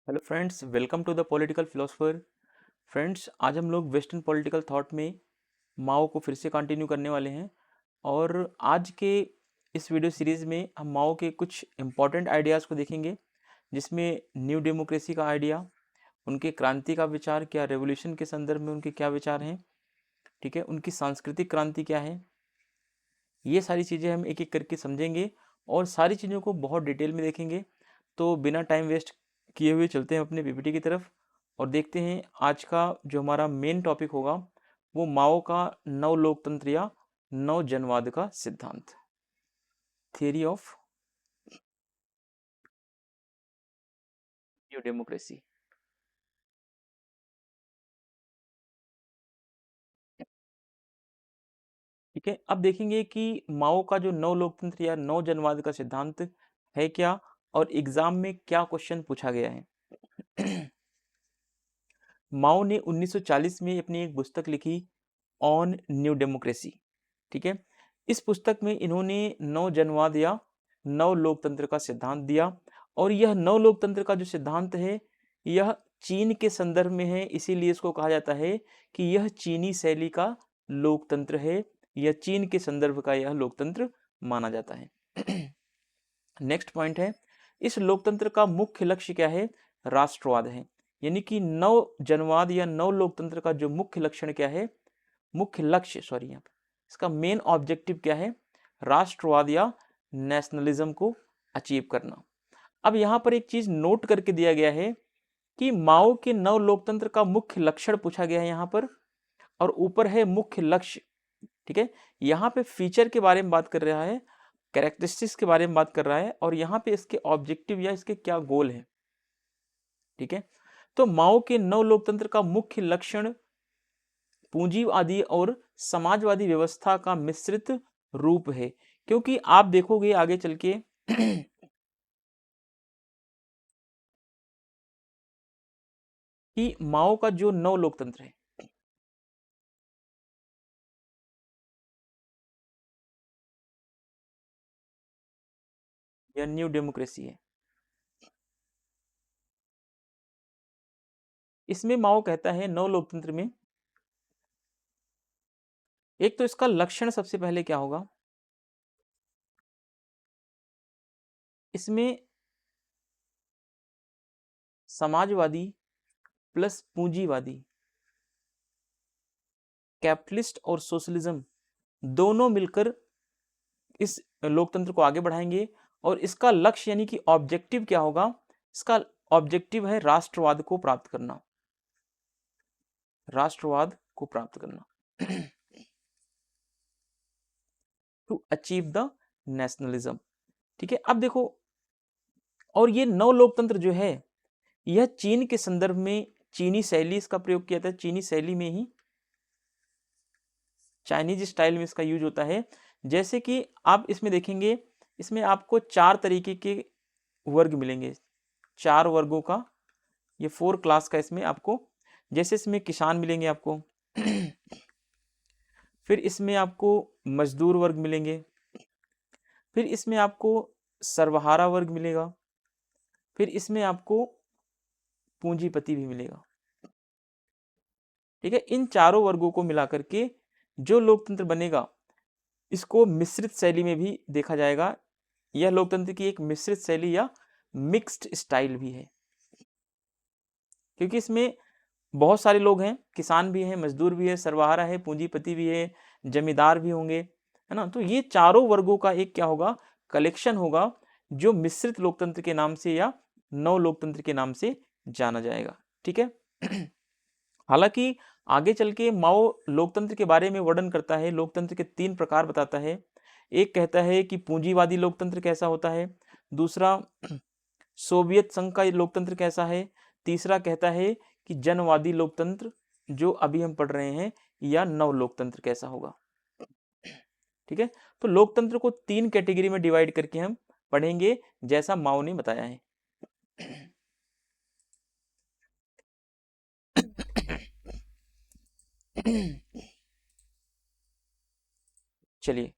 Hello friends, welcome to the political philosopher. Friends, आज हम लोग वेस्टर्न पॉलिटिकल थॉट में माओ को फिर से कंटिन्यू करने वाले हैं। और आज के इस वीडियो सीरीज़ में हम माओ के कुछ इम्पॉर्टेंट आइडियाज़ को देखेंगे, जिसमें न्यू डेमोक्रेसी का आइडिया, उनके क्रांति का विचार क्या, रेवोल्यूशन के संदर्भ में उनके क्या विचार हैं, ठीक है, उनकी सांस्कृतिक क्रांति क्या है। ये सारी चीज़ें हम एक एक करके समझेंगे और सारी चीज़ों को बहुत डिटेल में देखेंगे। तो बिना टाइम वेस्ट किए हुए चलते हैं अपने पीपीटी की तरफ और देखते हैं आज का जो हमारा मेन टॉपिक होगा वो माओ का नव लोकतंत्र या नव जनवाद का सिद्धांत, थियरी ऑफ न्यू डेमोक्रेसी। ठीक है, अब देखेंगे कि माओ का जो नव लोकतंत्र या नव जनवाद का सिद्धांत है क्या और एग्जाम में क्या क्वेश्चन पूछा गया है। माओ ने 1940 में अपनी एक पुस्तक लिखी, ऑन न्यू डेमोक्रेसी। ठीक है, इस पुस्तक में इन्होंने नव जनवाद या नव लोकतंत्र का सिद्धांत दिया। और यह नव लोकतंत्र का जो सिद्धांत है यह चीन के संदर्भ में है, इसीलिए इसको कहा जाता है कि यह चीनी शैली का लोकतंत्र है, यह चीन के संदर्भ का यह लोकतंत्र माना जाता है। नेक्स्ट पॉइंट है, इस लोकतंत्र का मुख्य लक्ष्य क्या है? राष्ट्रवाद है। यानी कि नव जनवाद या नव लोकतंत्र का जो मुख्य लक्षण क्या है, मुख्य लक्ष्य सॉरी, यहाँ इसका मेन ऑब्जेक्टिव क्या है? राष्ट्रवाद या नेशनलिज्म को अचीव करना। अब यहाँ पर एक चीज नोट करके दिया गया है कि माओ के नव लोकतंत्र का मुख्य लक्षण पूछा गया है यहाँ पर, और ऊपर है मुख्य लक्ष्य। ठीक है, यहाँ पे फीचर के बारे में बात कर रहा है, कैरेक्टरिस्टिक्स के बारे में बात कर रहा है, और यहाँ पे इसके ऑब्जेक्टिव या इसके क्या गोल है। ठीक है, तो माओ के नव लोकतंत्र का मुख्य लक्षण पूंजीवादी और समाजवादी व्यवस्था का मिश्रित रूप है। क्योंकि आप देखोगे आगे चल के कि माओ का जो नव लोकतंत्र है या न्यू डेमोक्रेसी है, इसमें माओ कहता है नव लोकतंत्र में एक तो इसका लक्षण सबसे पहले क्या होगा, इसमें समाजवादी प्लस पूंजीवादी, कैपिटलिस्ट और सोशलिज्म दोनों मिलकर इस लोकतंत्र को आगे बढ़ाएंगे। और इसका लक्ष्य यानी कि ऑब्जेक्टिव क्या होगा? इसका ऑब्जेक्टिव है राष्ट्रवाद को प्राप्त करना, राष्ट्रवाद को प्राप्त करना, टू अचीव द नेशनलिज्म। ठीक है, अब देखो, और ये नव लोकतंत्र जो है यह चीन के संदर्भ में चीनी शैली इसका प्रयोग किया था, चीनी शैली में ही, चाइनीज स्टाइल में इसका यूज होता है। जैसे कि आप इसमें देखेंगे, इसमें आपको 4 तरीके के वर्ग मिलेंगे, 4 वर्गों का, ये 4 क्लास का इसमें आपको, जैसे इसमें किसान मिलेंगे आपको, फिर इसमें आपको मजदूर वर्ग मिलेंगे, फिर इसमें आपको सर्वहारा वर्ग मिलेगा, फिर इसमें आपको पूंजीपति भी मिलेगा। ठीक है, इन चारों वर्गों को मिलाकर के जो लोकतंत्र बनेगा इसको मिश्रित शैली में भी देखा जाएगा। यह लोकतंत्र की एक मिश्रित शैली या मिक्स्ड स्टाइल भी है, क्योंकि इसमें बहुत सारे लोग हैं, किसान भी हैं, मजदूर भी है, सर्वहारा है, पूंजीपति भी है, जमींदार भी होंगे, है ना। तो ये चारों वर्गों का एक क्या होगा, कलेक्शन होगा, जो मिश्रित लोकतंत्र के नाम से या नव लोकतंत्र के नाम से जाना जाएगा। ठीक है। हालांकि आगे चल के माओ लोकतंत्र के बारे में वर्णन करता है, लोकतंत्र के 3 प्रकार बताता है। एक कहता है कि पूंजीवादी लोकतंत्र कैसा होता है, दूसरा सोवियत संघ का लोकतंत्र कैसा है, तीसरा कहता है कि जनवादी लोकतंत्र जो अभी हम पढ़ रहे हैं या नव लोकतंत्र कैसा होगा। ठीक है, तो लोकतंत्र को 3 कैटेगरी में डिवाइड करके हम पढ़ेंगे जैसा माओ ने बताया है। चलिए,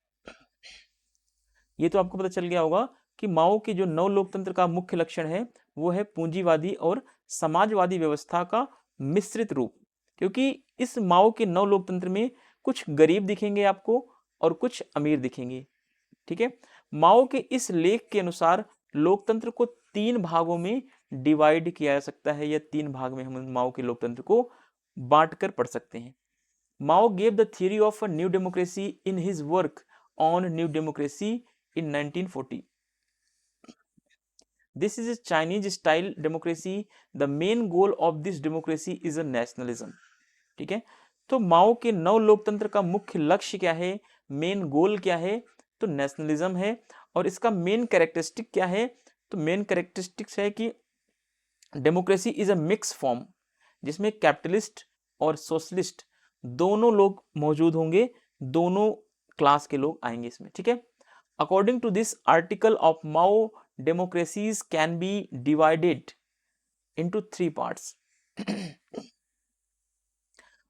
ये तो आपको पता चल गया होगा कि माओ के जो नव लोकतंत्र का मुख्य लक्षण है वो है पूंजीवादी और समाजवादी व्यवस्था का मिश्रित रूप। क्योंकि इस माओ के नव लोकतंत्र में कुछ गरीब दिखेंगे आपको और कुछ अमीर दिखेंगे। ठीक है, माओ के इस लेख के अनुसार लोकतंत्र को 3 भागों में डिवाइड किया जा सकता है, या 3 भाग में हम माओ के लोकतंत्र को बांटकर पढ़ सकते हैं। माओ gave the theory of a new democracy in his work on new democracy in 1940. This is a Chinese style democracy. The main goal of this democracy is a nationalism. ठीक है, तो माओ के नव लोकतंत्र का मुख्य लक्ष्य क्या है, मेन गोल क्या है, तो नेशनलिज्म है। और इसका मेन कैरेक्टरिस्टिक क्या है, तो मेन कैरेक्टरिस्टिक्स है कि democracy is a mix form, जिसमें कैपिटलिस्ट और सोशलिस्ट दोनों लोग मौजूद होंगे, दोनों क्लास के लोग आएंगे इसमें। ठीक है, according to this article of Mao democracies can be divided into 3 parts.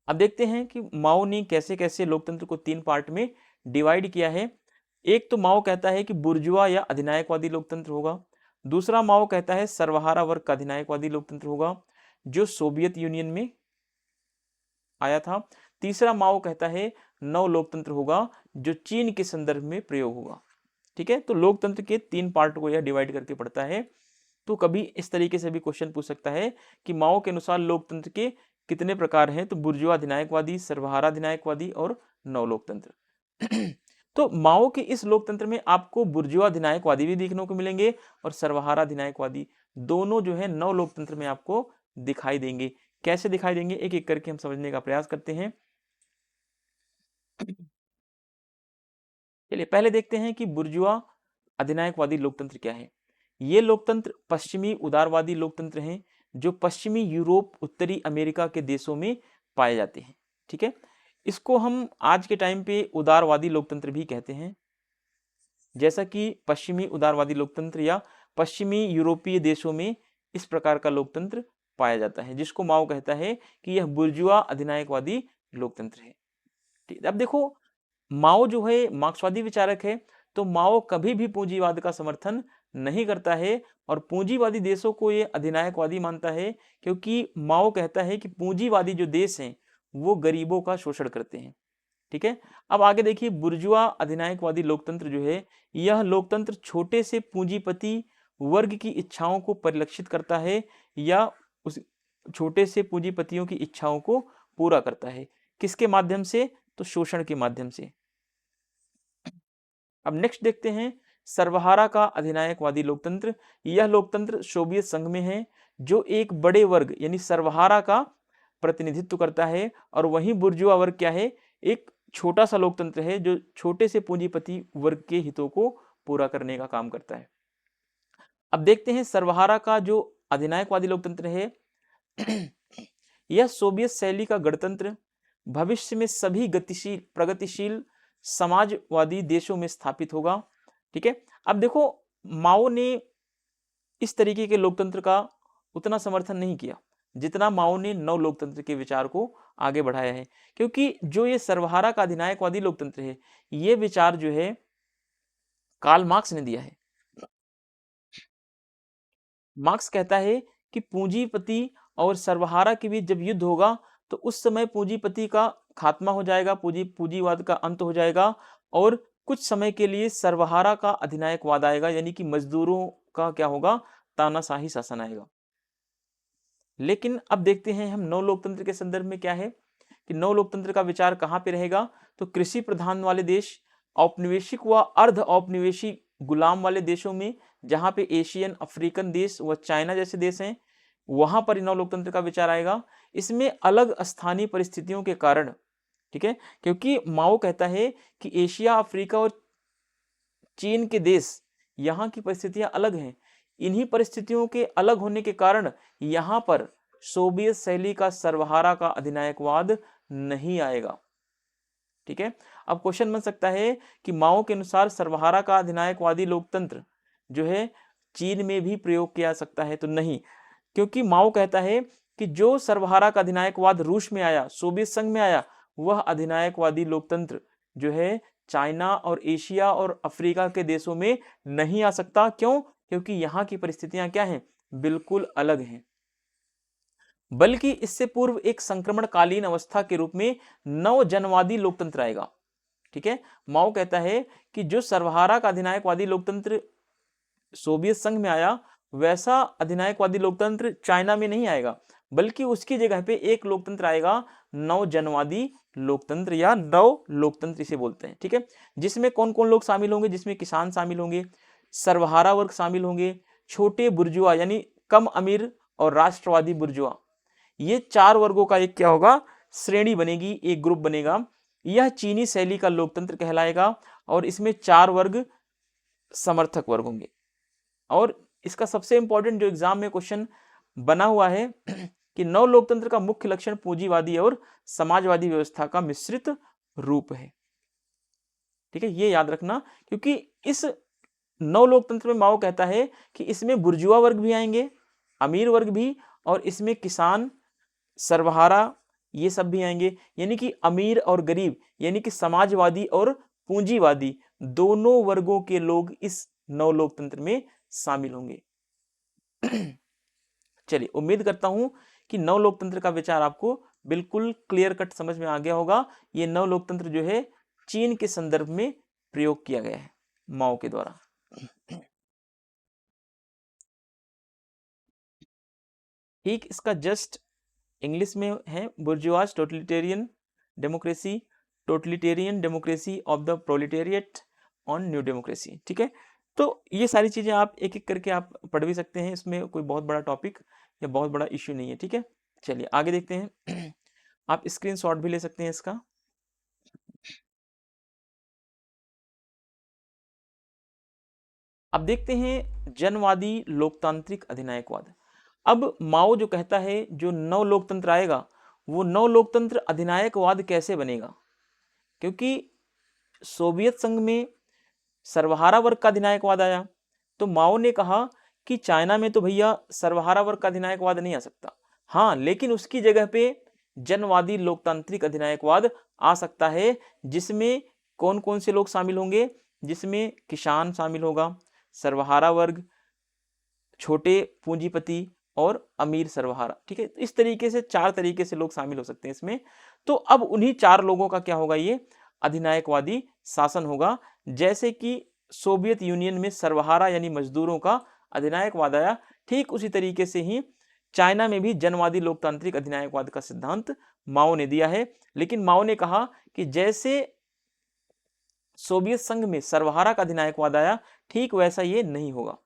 अब देखते हैं कि माओ ने कैसे कैसे लोकतंत्र को 3 पार्ट में डिवाइड किया है। एक तो माओ कहता है कि बुर्जुआ या अधिनायकवादी लोकतंत्र होगा। दूसरा माओ कहता है सर्वहारा वर्ग का अधिनायकवादी लोकतंत्र होगा, जो सोवियत यूनियन में आया था। तीसरा माओ कहता है नव लोकतंत्र होगा, जो चीन के संदर्भ में प्रयोग होगा। ठीक है, तो लोकतंत्र के 3 पार्ट को यह डिवाइड करके पढ़ता है। तो कभी इस तरीके से भी क्वेश्चन पूछ सकता है कि माओ के अनुसार लोकतंत्र के कितने प्रकार हैं, तो बुर्जुआ अधिनायकवादी, सर्वहारा अधिनायकवादी और नव लोकतंत्र। तो माओ के इस लोकतंत्र में आपको बुर्जुआ अधिनायकवादी भी देखने को मिलेंगे और सर्वहारा अधिनायकवादी, दोनों जो है नव लोकतंत्र में आपको दिखाई देंगे। कैसे दिखाई देंगे, एक एक करके हम समझने का प्रयास करते हैं। चलिए पहले देखते हैं कि बुर्जुआ अधिनायकवादी लोकतंत्र क्या है। ये लोकतंत्र पश्चिमी उदारवादी लोकतंत्र हैं, जो पश्चिमी यूरोप, उत्तरी अमेरिका के देशों में पाए जाते हैं। ठीक है, इसको हम आज के टाइम पे उदारवादी लोकतंत्र भी कहते हैं, जैसा कि पश्चिमी उदारवादी लोकतंत्र या पश्चिमी यूरोपीय देशों में इस प्रकार का लोकतंत्र पाया जाता है, जिसको माओ कहता है कि यह बुर्जुआ अधिनायकवादी लोकतंत्र है। ठीक, अब देखो माओ जो है मार्क्सवादी विचारक है, तो माओ कभी भी पूंजीवाद का समर्थन नहीं करता है और पूंजीवादी देशों को ये अधिनायकवादी मानता है, क्योंकि माओ कहता है कि पूंजीवादी जो देश हैं वो गरीबों का शोषण करते हैं। ठीक है, अब आगे देखिए, बुर्जुआ अधिनायकवादी लोकतंत्र जो है, यह लोकतंत्र छोटे से पूंजीपति वर्ग की इच्छाओं को परिलक्षित करता है या उस छोटे से पूंजीपतियों की इच्छाओं को पूरा करता है। किसके माध्यम से, तो शोषण के माध्यम से। अब नेक्स्ट देखते हैं सर्वहारा का अधिनायकवादी लोकतंत्र। यह लोकतंत्र सोवियत संघ में है, जो एक बड़े वर्ग यानी सर्वहारा का प्रतिनिधित्व करता है, और वहीं बुर्जुआ वर्ग क्या है, एक छोटा सा लोकतंत्र है, जो छोटे से पूंजीपति वर्ग के हितों को पूरा करने का काम करता है। अब देखते हैं सर्वहारा का जो अधिनायकवादी लोकतंत्र है, यह सोवियत शैली का गणतंत्र भविष्य में सभी गतिशील प्रगतिशील समाजवादी देशों में स्थापित होगा। ठीक है, अब देखो माओ ने इस तरीके के लोकतंत्र का उतना समर्थन नहीं किया जितना माओ ने नव लोकतंत्र के विचार को आगे बढ़ाया है, क्योंकि जो ये सर्वहारा का अधिनायकवादी लोकतंत्र है, ये विचार जो है कार्ल मार्क्स ने दिया है। मार्क्स कहता है कि पूंजीपति और सर्वहारा के बीच जब युद्ध होगा तो उस समय पूंजीपति का खात्मा हो जाएगा, पूंजीवाद का अंत हो जाएगा, और कुछ समय के लिए सर्वहारा का अधिनायकवाद आएगा, यानी कि मजदूरों का क्या होगा, तानाशाही शासन आएगा। लेकिन अब देखते हैं हम नव लोकतंत्र के संदर्भ में क्या है कि नव लोकतंत्र का विचार कहाँ पे रहेगा, तो कृषि प्रधान वाले देश, औपनिवेशिक व अर्ध औपनिवेशिक गुलाम वाले देशों में, जहां पे एशियन, अफ्रीकन देश व चाइना जैसे देश हैं, वहां पर नव लोकतंत्र का विचार आएगा। इसमें अलग स्थानीय परिस्थितियों के कारण, ठीक है, क्योंकि माओ कहता है कि एशिया, अफ्रीका और चीन के देश, यहाँ की परिस्थितियां अलग हैं। इन्हीं परिस्थितियों के अलग होने के कारण यहाँ पर सोवियत शैली का सर्वहारा का अधिनायकवाद नहीं आएगा। ठीक है, अब क्वेश्चन बन सकता है कि माओ के अनुसार सर्वहारा का अधिनायकवादी लोकतंत्र जो है चीन में भी प्रयोग किया जा सकता है, तो नहीं, क्योंकि माओ कहता है कि जो सर्वहारा का अधिनायकवाद रूस में आया, सोवियत संघ में आया, वह अधिनायकवादी लोकतंत्र जो है चाइना और एशिया और अफ्रीका के देशों में नहीं आ सकता। क्यों? क्योंकि यहाँ की परिस्थितियां क्या हैं? बिल्कुल अलग हैं। बल्कि इससे पूर्व एक संक्रमणकालीन अवस्था के रूप में नवजनवादी लोकतंत्र आएगा। ठीक है, माओ कहता है कि जो सर्वहारा का अधिनायकवादी लोकतंत्र सोवियत संघ में आया, वैसा अधिनायकवादी लोकतंत्र चाइना में नहीं आएगा, बल्कि उसकी जगह पे एक लोकतंत्र आएगा, नवजनवादी लोकतंत्र या नव लोकतंत्र इसे बोलते हैं। ठीक है, जिसमें कौन कौन लोग शामिल होंगे? जिसमें किसान शामिल होंगे, सर्वहारा वर्ग शामिल होंगे, छोटे बुर्जुआ यानी कम अमीर और राष्ट्रवादी बुर्जुआ, ये चार वर्गों का एक क्या होगा? श्रेणी बनेगी, एक ग्रुप बनेगा। यह चीनी शैली का लोकतंत्र कहलाएगा और इसमें चार वर्ग समर्थक वर्ग होंगे। और इसका सबसे इंपॉर्टेंट जो एग्जाम में क्वेश्चन बना हुआ है कि नव लोकतंत्र का मुख्य लक्षण पूंजीवादी और समाजवादी व्यवस्था का मिश्रित रूप है। ठीक है, ये याद रखना, क्योंकि इस नव लोकतंत्र में माओ कहता है कि इसमें बुर्जुआ वर्ग भी आएंगे, अमीर वर्ग भी, और इसमें किसान, सर्वहारा, ये सब भी आएंगे। यानी कि अमीर और गरीब, यानी कि समाजवादी और पूंजीवादी, दोनों वर्गों के लोग इस नव लोकतंत्र में शामिल होंगे। चलिए, उम्मीद करता हूं कि नव लोकतंत्र का विचार आपको बिल्कुल क्लियर कट समझ में आ गया होगा। ये नव लोकतंत्र जो है चीन के संदर्भ में प्रयोग किया गया है माओ के द्वारा। ठीक इसका जस्ट इंग्लिश में है, bourgeois totalitarian democracy of the proletariat on new democracy. ठीक है, तो ये सारी चीजें आप एक एक करके आप पढ़ भी सकते हैं, इसमें कोई बहुत बड़ा टॉपिक या बहुत बड़ा इश्यू नहीं है। ठीक है, चलिए आगे देखते हैं। आप स्क्रीनशॉट भी ले सकते हैं इसका। अब देखते हैं जनवादी लोकतांत्रिक अधिनायकवाद। अब माओ जो कहता है जो नव लोकतंत्र आएगा, वो नव लोकतंत्र अधिनायकवाद कैसे बनेगा? क्योंकि सोवियत संघ में सर्वहारा वर्ग का अधिनायकवाद आया, तो माओ ने कहा कि चाइना में तो भैया सर्वहारा वर्ग का अधिनायकवाद नहीं आ सकता, हाँ, लेकिन उसकी जगह पे जनवादी लोकतांत्रिक अधिनायकवाद आ सकता है, जिसमें कौन कौन से लोग शामिल होंगे? जिसमें किसान शामिल होगा, सर्वहारा वर्ग, छोटे पूंजीपति और अमीर सर्वहारा। ठीक है, इस तरीके से चार तरीके से लोग शामिल हो सकते हैं इसमें। तो अब उन्हीं चार लोगों का क्या होगा? ये अधिनायकवादी शासन होगा। जैसे कि सोवियत यूनियन में सर्वहारा यानी मजदूरों का अधिनायकवाद आया, ठीक उसी तरीके से ही चाइना में भी जनवादी लोकतांत्रिक अधिनायकवाद का सिद्धांत माओ ने दिया है। लेकिन माओ ने कहा कि जैसे सोवियत संघ में सर्वहारा का अधिनायकवाद आया, ठीक वैसा ये नहीं होगा।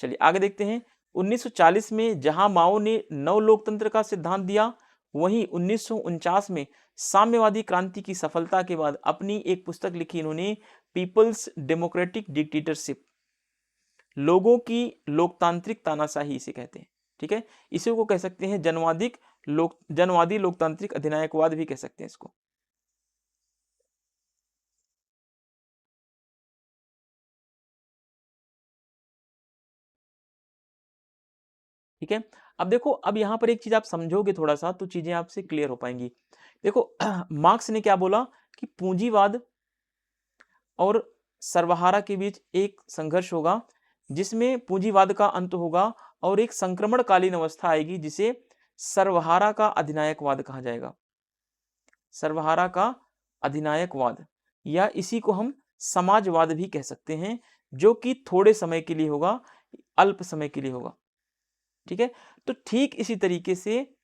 चलिए आगे देखते हैं। 1940 में जहां माओ ने नव लोकतंत्र का सिद्धांत दिया, वहीं 1949 में साम्यवादी क्रांति की सफलता के बाद अपनी एक पुस्तक लिखी इन्होंने, पीपल्स डेमोक्रेटिक डिक्टेटरशिप, लोगों की लोकतांत्रिक तानाशाही इसे कहते हैं। ठीक है, इसी को कह सकते हैं जनवादी लोकतांत्रिक अधिनायकवाद भी कह सकते हैं इसको। ठीक है, अब देखो, अब यहां पर एक चीज आप समझोगे थोड़ा सा तो चीजें आपसे क्लियर हो पाएंगी। देखो, मार्क्स ने क्या बोला कि पूंजीवाद और सर्वहारा के बीच एक संघर्ष होगा, जिसमें पूंजीवाद का अंत होगा और एक संक्रमणकालीन अवस्था आएगी, जिसे सर्वहारा का अधिनायकवाद कहा जाएगा। सर्वहारा का अधिनायकवाद, या इसी को हम समाजवाद भी कह सकते हैं, जो कि थोड़े समय के लिए होगा, अल्प समय के लिए होगा। ठीक है, तो ठीक इसी तरीके से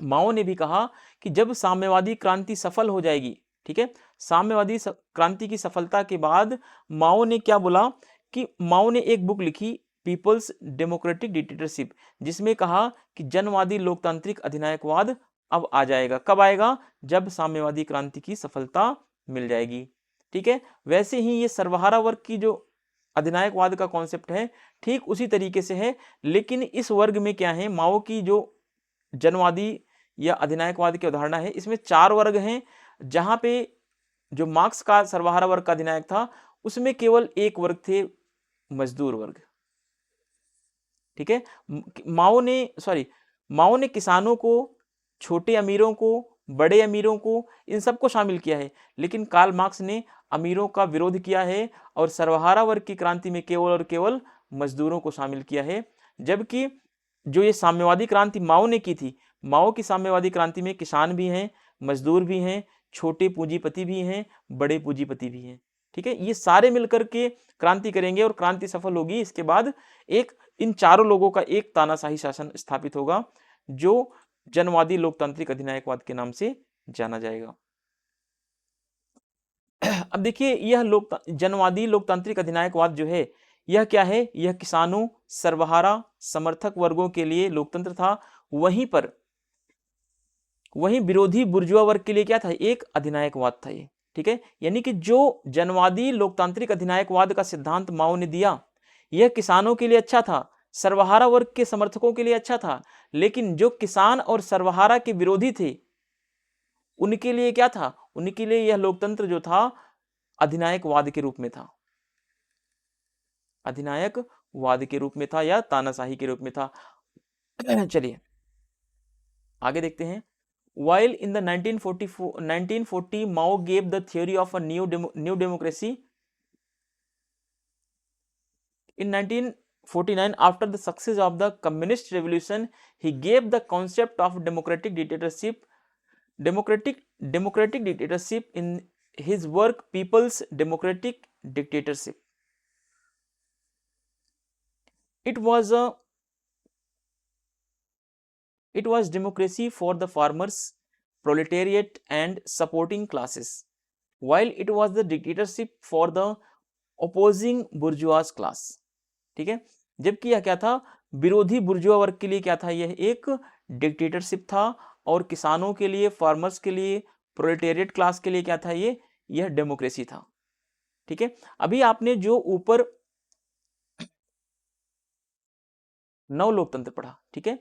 माओ ने भी कहा कि जब साम्यवादी क्रांति सफल हो जाएगी, ठीक है, साम्यवादी क्रांति की सफलता के बाद माओ ने क्या बोला कि माओ ने एक बुक लिखी, पीपल्स डेमोक्रेटिक डिक्टेटरशिप, जिसमें कहा कि जनवादी लोकतांत्रिक अधिनायकवाद अब आ जाएगा। कब आएगा? जब साम्यवादी क्रांति की सफलता मिल जाएगी। ठीक है, वैसे ही ये सर्वहारा वर्ग की जो अधिनायकवाद का कॉन्सेप्ट है, ठीक उसी तरीके से है, लेकिन इस वर्ग में क्या है, माओ की जो जनवादी या अधिनायकवाद की अवधारणा है, इसमें चार वर्ग हैं, जहां पे जो मार्क्स का सर्वहारा वर्ग का अधिनायक था, उसमें केवल एक वर्ग थे, मजदूर वर्ग। ठीक है, माओ ने किसानों को, छोटे अमीरों को बड़े अमीरों को, इन सबको शामिल किया है। लेकिन कार्ल मार्क्स ने अमीरों का विरोध किया है और सर्वहारा वर्ग की क्रांति में केवल और केवल मजदूरों को शामिल किया है। जबकि जो ये साम्यवादी क्रांति माओ ने की थी, माओ की साम्यवादी क्रांति में किसान भी हैं, मजदूर भी हैं, छोटे पूंजीपति भी हैं, बड़े पूंजीपति भी हैं। ठीक है, ये सारे मिलकर के क्रांति करेंगे और क्रांति सफल होगी। इसके बाद एक इन चारों लोगों का एक तानाशाही शासन स्थापित होगा जो जनवादी लोकतांत्रिक अधिनायकवाद के नाम से जाना जाएगा। अब देखिए, यह जनवादी लोकतांत्रिक अधिनायकवाद जो है यह क्या है, यह किसानों, सर्वहारा, समर्थक वर्गों के लिए लोकतंत्र था। वहीं विरोधी बुर्जुआ वर्ग के लिए क्या था, एक अधिनायकवाद था ये। ठीक है, यानी कि जो जनवादी लोकतांत्रिक अधिनायकवाद का सिद्धांत माओ ने दिया, यह किसानों के लिए अच्छा था, सर्वहारा वर्ग के समर्थकों के लिए अच्छा था, लेकिन जो किसान और सर्वहारा के विरोधी थे उनके लिए क्या था, उनके लिए यह लोकतंत्र जो था अधिनायकवाद के रूप में था, अधिनायकवाद के रूप में था या तानाशाही के रूप में था। चलिए आगे देखते हैं। While in the 1940 Mao gave the theory of a new democracy, in 1949 after the success of the communist revolution he gave the concept of democratic dictatorship in his work People's Democratic Dictatorship. It was democracy for the farmers, proletariat and supporting classes, while it was the dictatorship for the opposing bourgeois class. ठीक है, जबकि यह क्या था, विरोधी बुर्जुआ वर्ग के लिए क्या था, यह एक डिक्टेटरशिप था, और किसानों के लिए, फार्मर्स के लिए, प्रोलेटेरिएट क्लास के लिए क्या था, यह डेमोक्रेसी था। ठीक है, अभी आपने जो ऊपर नव लोकतंत्र पढ़ा, ठीक है,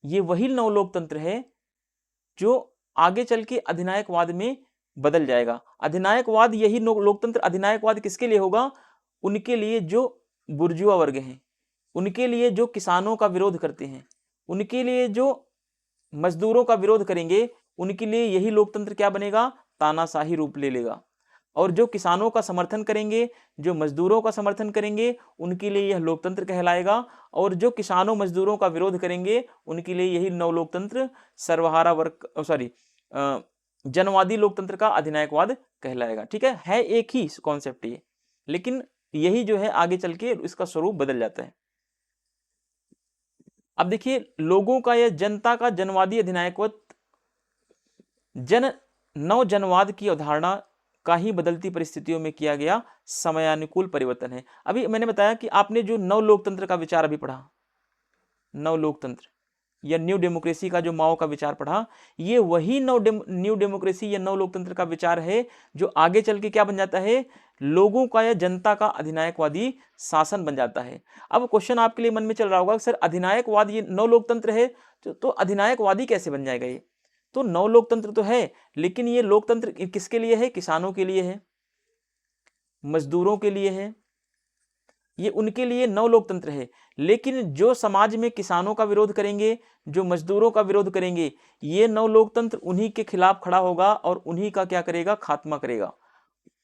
ये वही नव लोकतंत्र है जो आगे चल के अधिनायकवाद में बदल जाएगा। अधिनायकवाद, यही लोकतंत्र अधिनायकवाद किसके लिए होगा, उनके लिए जो बुर्जुआ वर्ग हैं, उनके लिए जो किसानों का विरोध करते हैं, उनके लिए जो मजदूरों का विरोध करेंगे, उनके लिए यही लोकतंत्र क्या बनेगा, तानाशाही रूप ले लेगा। और जो किसानों का समर्थन करेंगे, जो मजदूरों का समर्थन करेंगे, उनके लिए यह लोकतंत्र कहलाएगा। और जो किसानों मजदूरों का विरोध करेंगे, उनके लिए यही नव लोकतंत्र सर्वहारा वर्ग जनवादी लोकतंत्र का अधिनायकवाद कहलाएगा। ठीक है एक ही कॉन्सेप्ट ये, लेकिन यही जो है आगे चल के इसका स्वरूप बदल जाता है। अब देखिए, लोगों का या जनता का जनवादी अधिनायकवाद नव जनवाद की अवधारणा का ही बदलती परिस्थितियों में किया गया समयानुकूल परिवर्तन है। अभी मैंने बताया कि आपने जो नव लोकतंत्र का विचार अभी पढ़ा, नव लोकतंत्र या न्यू डेमोक्रेसी का जो माओ का विचार पढ़ा, ये वही न्यू डेमोक्रेसी या नव लोकतंत्र का विचार है जो आगे चल के क्या बन जाता है, लोगों का या जनता का अधिनायकवादी शासन बन जाता है। अब क्वेश्चन आपके लिए मन में चल रहा होगा, सर अधिनायकवाद ये नव लोकतंत्र है तो अधिनायकवादी कैसे बन जाएगा ये? तो नव लोकतंत्र तो है, लेकिन ये लोकतंत्र किसके लिए है, किसानों के लिए है, मजदूरों के लिए है, ये उनके लिए नव लोकतंत्र है। लेकिन जो समाज में किसानों का विरोध करेंगे, जो मजदूरों का विरोध करेंगे, ये नव लोकतंत्र उन्हीं के खिलाफ खड़ा होगा और उन्हीं का क्या करेगा, खात्मा करेगा।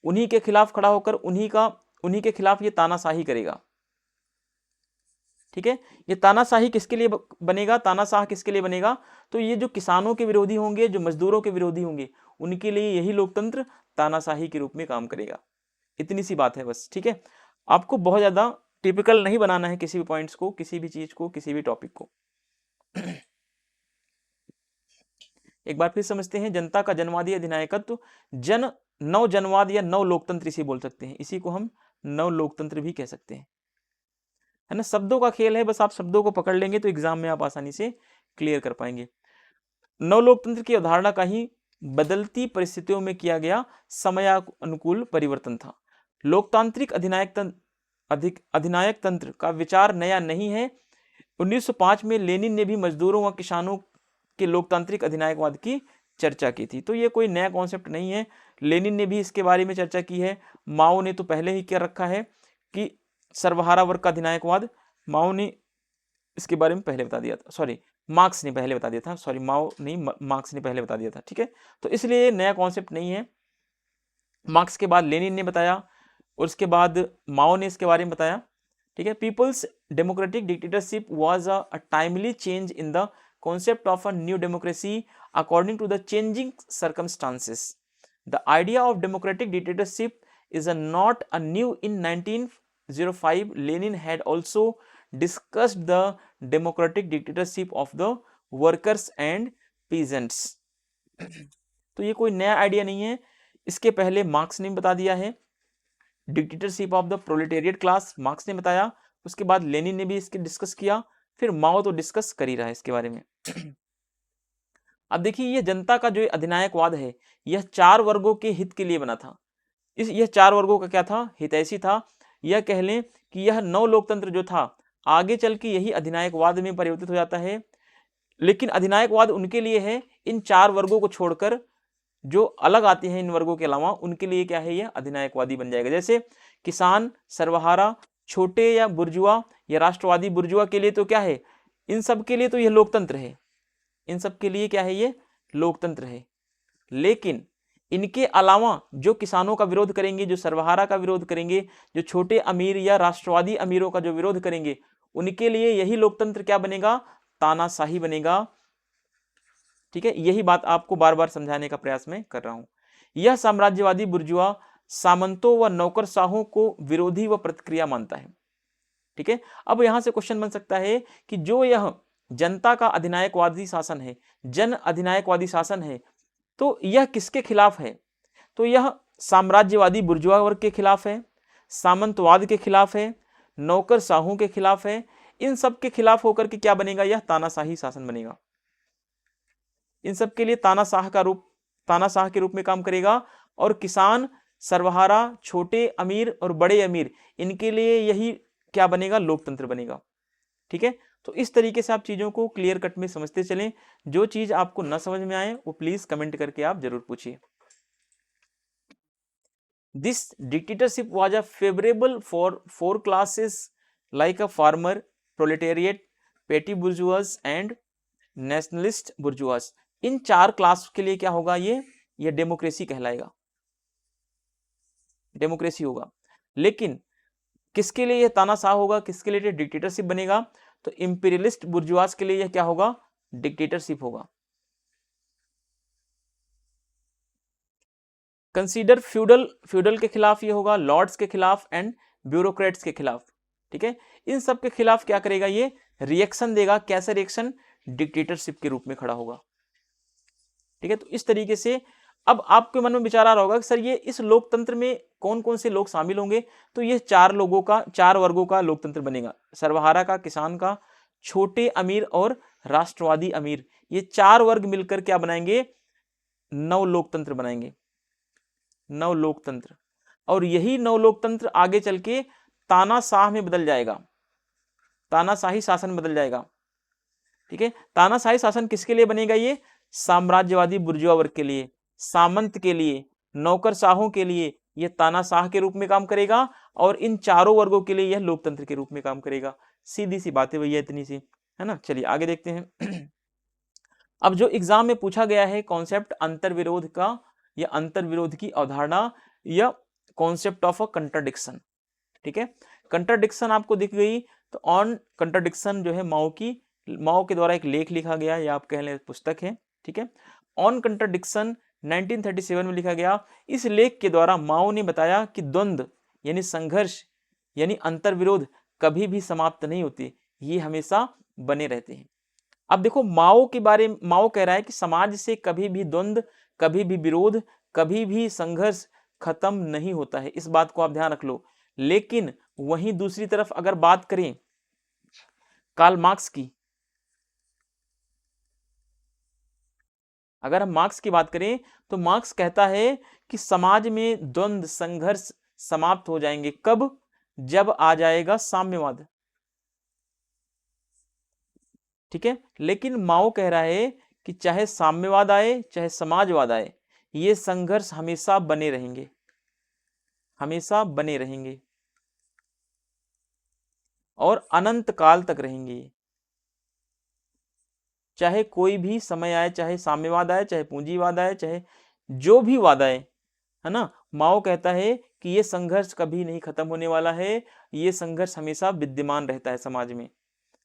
उन्हीं के खिलाफ खड़ा होकर उन्हीं के खिलाफ ये तानाशाही करेगा। ठीक है, ये तानाशाही किसके लिए बनेगा, तानाशाह किसके लिए बनेगा, तो ये जो किसानों के विरोधी होंगे, जो मजदूरों के विरोधी होंगे, उनके लिए यही लोकतंत्र तानाशाही के रूप में काम करेगा। इतनी सी बात है बस। ठीक है, आपको बहुत ज्यादा टिपिकल नहीं बनाना है किसी भी पॉइंट्स को, किसी भी चीज को, किसी भी टॉपिक को। एक बार फिर समझते हैं, जनता का जनवादी अधिनायकत्व, नव जनवाद या नव लोकतंत्र इसे बोल सकते हैं, इसी को हम नव लोकतंत्र भी कह सकते हैं, है ना। शब्दों का खेल है, बस आप शब्दों को पकड़ लेंगे तो एग्जाम में आप आसानी से क्लियर कर पाएंगे। नव लोकतंत्र की अवधारणा का ही बदलती परिस्थितियों में किया गया समयानुकूल परिवर्तन था। लोकतांत्रिक अधिनायक तंत्र का विचार नया नहीं है। 1905 में लेनिन ने भी मजदूरों व किसानों के लोकतांत्रिक अधिनायकवाद की चर्चा की थी, तो ये कोई नया कॉन्सेप्ट नहीं है। लेनिन ने भी इसके बारे में चर्चा की है, माओ ने तो पहले ही क्या रखा है कि सर्वहारा वर्ग का अधिनायकवाद, माओ ने इसके बारे में पहले बता दिया था, मार्क्स ने पहले बता दिया था, सॉरी माओ नहीं, मार्क्स ने पहले बता दिया था, ठीक है। तो इसलिए नया कॉन्सेप्ट नहीं है। मार्क्स के बाद लेनिन ने बताया और उसके बाद माओ ने इसके बारे में बताया, ठीक है। People's democratic dictatorship was a timely change in the concept of a new democracy according to the changing circumstances. The idea of democratic dictatorship is not a new in 1905. Lenin had also discussed the democratic dictatorship of the workers and peasants. तो ये कोई नया idea नहीं है, इसके पहले marks ने बता दिया है। Dictatorship of the proletariat class marks ने बताया, उसके बाद लेनिन ने भी इसके डिस्कस किया, फिर माओ तो डिस्कस कर ही रहा है इसके बारे में। अब देखिए ये जनता का जो अधिनायकवाद है यह 4 वर्गों के हित के लिए बना था। यह 4 वर्गों का क्या था, हितैषी था। यह कह लें कि यह नव लोकतंत्र जो था आगे चल के यही अधिनायकवाद में परिवर्तित हो जाता है, लेकिन अधिनायकवाद उनके लिए है इन 4 वर्गों को छोड़कर जो अलग आते हैं इन वर्गों के अलावा, उनके लिए क्या है, यह अधिनायकवादी बन जाएगा। जैसे किसान, सर्वहारा, छोटे या बुर्जुआ या राष्ट्रवादी बुर्जुआ के लिए तो क्या है, इन सब के लिए तो यह लोकतंत्र है, इन सब के लिए क्या है, ये लोकतंत्र है। लेकिन इनके अलावा जो किसानों का विरोध करेंगे, जो सर्वहारा का विरोध करेंगे, जो छोटे अमीर या राष्ट्रवादी अमीरों का जो विरोध करेंगे, उनके लिए यही लोकतंत्र क्या बनेगा, तानाशाही बनेगा, ठीक है। यही बात आपको बार बार समझाने का प्रयास मैं कर रहा हूं। यह साम्राज्यवादी बुर्जुआ सामंतों व नौकरशाहों को विरोधी व प्रतिक्रिया मानता है, ठीक है। अब यहां से क्वेश्चन बन सकता है कि जो यह जनता का अधिनायकवादी शासन है, जन अधिनायकवादी शासन है, तो यह किसके खिलाफ है, तो यह साम्राज्यवादी बुर्जुआ वर्ग के खिलाफ है, सामंतवाद के खिलाफ है, नौकरशाहों के खिलाफ है। इन सब के खिलाफ होकर के क्या बनेगा, यह तानाशाही शासन बनेगा। इन सब के लिए तानाशाह के रूप में काम करेगा। और किसान, सर्वहारा, छोटे अमीर और बड़े अमीर, इनके लिए यही क्या बनेगा, लोकतंत्र बनेगा, ठीक है। तो इस तरीके से आप चीजों को क्लियर कट में समझते चलें। जो चीज आपको न समझ में आए वो प्लीज कमेंट करके आप जरूर पूछिए। This dictatorship was a favourable for 4 classes like a farmer, proletariat, पेटी बुर्जुआस एंड नेशनलिस्ट बुर्जुआस। इन 4 क्लास के लिए क्या होगा, ये डेमोक्रेसी कहलाएगा, डेमोक्रेसी होगा। लेकिन किसके लिए यह तानाशाह होगा, किसके लिए डिक्टेटरशिप बनेगा, तो इंपीरियलिस्ट बुर्जुआस के लिए यह क्या होगा, डिक्टेटरशिप होगा। कंसीडर फ्यूडल के खिलाफ ये होगा, लॉर्ड्स के खिलाफ एंड ब्यूरोक्रेट्स के खिलाफ, ठीक है। इन सब के खिलाफ क्या करेगा, ये रिएक्शन देगा। कैसा रिएक्शन, डिक्टेटरशिप के रूप में खड़ा होगा, ठीक है। तो इस तरीके से अब आपके मन में विचार आ रहा होगा कि सर ये इस लोकतंत्र में कौन कौन से लोग शामिल होंगे, तो ये 4 वर्गों का लोकतंत्र बनेगा, सर्वहारा का, किसान का, छोटे अमीर और राष्ट्रवादी अमीर। ये 4 वर्ग मिलकर क्या बनाएंगे, नव लोकतंत्र बनाएंगे, नव लोकतंत्र। और यही नव लोकतंत्र आगे चल के तानाशाह में बदल जाएगा, तानाशाही शासन बदल जाएगा, ठीक है। तानाशाही शासन किसके लिए बनेगा, ये साम्राज्यवादी बुर्जुआ वर्ग के लिए, सामंत के लिए, नौकरशाहों के लिए यह तानाशाह के रूप में काम करेगा, और इन 4 वर्गों के लिए यह लोकतंत्र के रूप में काम करेगा। सीधी सी बात है भैया, इतनी सी है ना। चलिए आगे देखते हैं। अब जो एग्जाम में पूछा गया है कॉन्सेप्ट अंतर्विरोध का, या अंतर्विरोध की अवधारणा, या कॉन्सेप्ट ऑफ अ कंट्राडिक्शन, ठीक है। कंट्राडिक्शन आपको दिख गई, तो ऑन कंट्राडिक्शन जो है माओ के द्वारा एक लेख लिखा गया, या आप कह लें पुस्तक है, ठीक है। ऑन कंट्राडिक्शन 1937 में लिखा गया। इस लेख के द्वारा माओ ने बताया कि द्वंद्व यानी संघर्ष यानी अंतर्विरोध कभी भी समाप्त नहीं होते, ये हमेशा बने रहते हैं। अब देखो माओ कह रहा है कि समाज से कभी भी द्वंद्व, कभी भी विरोध, कभी भी संघर्ष खत्म नहीं होता है, इस बात को आप ध्यान रख लो। लेकिन वहीं दूसरी तरफ अगर बात करें कार्ल मार्क्स की, अगर हम मार्क्स की बात करें तो मार्क्स कहता है कि समाज में द्वंद्व, संघर्ष समाप्त हो जाएंगे कब, जब आ जाएगा साम्यवाद, ठीक है। लेकिन माओ कह रहा है कि चाहे साम्यवाद आए चाहे समाजवाद आए, ये संघर्ष हमेशा बने रहेंगे, हमेशा बने रहेंगे और अनंत काल तक रहेंगे। चाहे कोई भी समय आए, चाहे साम्यवाद आए, चाहे पूंजीवाद आए, चाहे जो भी वाद आए, है ना, माओ कहता है कि ये संघर्ष कभी नहीं खत्म होने वाला है, ये संघर्ष हमेशा विद्यमान रहता है समाज में,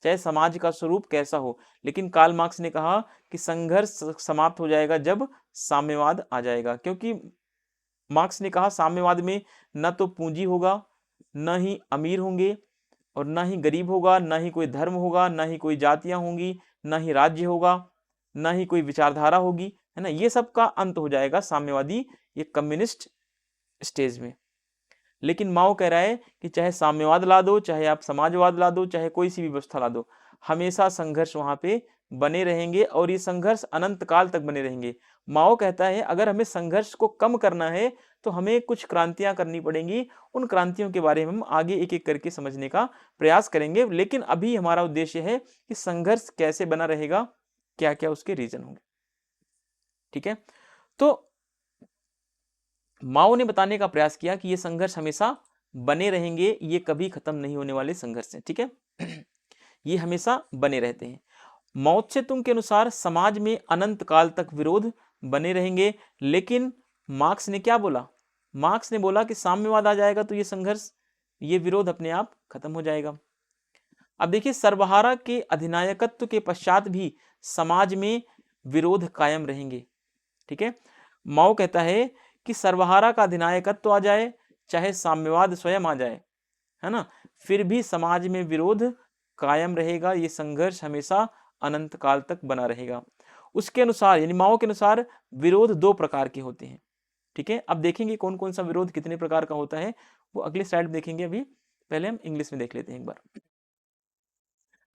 चाहे समाज का स्वरूप कैसा हो। लेकिन कार्ल मार्क्स ने कहा कि संघर्ष समाप्त हो जाएगा जब साम्यवाद आ जाएगा, क्योंकि मार्क्स ने कहा साम्यवाद में न तो पूंजी होगा, न ही अमीर होंगे, और ना ही गरीब होगा, ना ही कोई धर्म होगा, ना ही कोई जातियां होंगी, ना ही राज्य होगा, ना ही कोई विचारधारा होगी, है ना, ये सब का अंत हो जाएगा साम्यवादी ये कम्युनिस्ट स्टेज में। लेकिन माओ कह रहा है कि चाहे साम्यवाद ला दो, चाहे आप समाजवाद ला दो, चाहे कोई सी भी व्यवस्था ला दो, हमेशा संघर्ष वहां पे बने रहेंगे और ये संघर्ष अनंत काल तक बने रहेंगे। माओ कहता है अगर हमें संघर्ष को कम करना है तो हमें कुछ क्रांतियां करनी पड़ेंगी, उन क्रांतियों के बारे में हम आगे एक एक करके समझने का प्रयास करेंगे, लेकिन अभी हमारा उद्देश्य है कि संघर्ष कैसे बना रहेगा, क्या क्या उसके रीजन होंगे। ठीक है, तो माओ ने बताने का प्रयास किया कि ये संघर्ष हमेशा बने रहेंगे, ये कभी खत्म नहीं होने वाले संघर्ष हैं। ठीक है, ये हमेशा बने रहते हैं। माओ त्से तुंग के अनुसार समाज में अनंत काल तक विरोध बने रहेंगे, लेकिन मार्क्स ने क्या बोला? मार्क्स ने बोला कि साम्यवाद आ जाएगा तो ये संघर्ष, ये विरोध अपने आप खत्म हो जाएगा। अब देखिए, सर्वहारा के अधिनायकत्व के पश्चात भी समाज में विरोध कायम रहेंगे। ठीक है, माओ कहता है कि सर्वहारा का अधिनायकत्व आ जाए, चाहे साम्यवाद स्वयं आ जाए, है ना, फिर भी समाज में विरोध कायम रहेगा, ये संघर्ष हमेशा अनंत काल तक बना रहेगा। उसके अनुसार, यानी माओ के अनुसार, विरोध दो प्रकार के होते हैं। ठीक है, अब देखेंगे कौन कौन सा विरोध कितने प्रकार का होता है, वो अगले स्लाइड में देखेंगे। अभी पहले हम इंग्लिश में देख लेते हैं एक बार।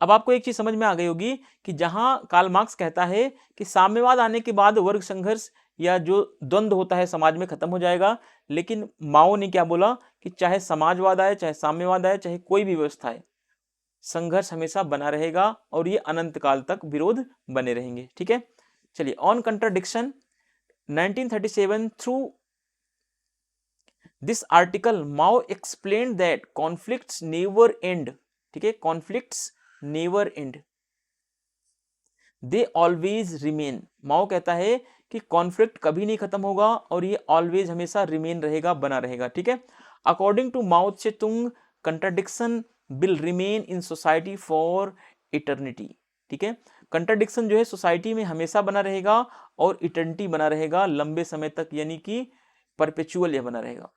अब आपको एक चीज समझ में आ गई होगी कि जहां कार्ल मार्क्स कहता है कि साम्यवाद आने के बाद वर्ग संघर्ष या जो द्वंद्व होता है समाज में खत्म हो जाएगा, लेकिन माओ ने क्या बोला कि चाहे समाजवाद आए, चाहे साम्यवाद आए, चाहे कोई भी व्यवस्था है, संघर्ष हमेशा बना रहेगा और ये अनंत काल तक विरोध बने रहेंगे। ठीक है, चलिए, on contradiction 1937 through this article Mao explain that conflicts never end. ठीक है, conflicts never end, they always remain. Mao कहता है कि कॉन्फ्लिक्ट कभी नहीं खत्म होगा और ये ऑलवेज हमेशा रिमेन रहेगा, बना रहेगा। ठीक है, according to Mao Tse Tung contradiction will remain in society for eternity. ठीक है, कंट्राडिक्शन जो है सोसाइटी में हमेशा बना रहेगा और इटर्निटी बना रहेगा, लंबे समय तक, यानी कि परपेचुअल यह बना रहेगा।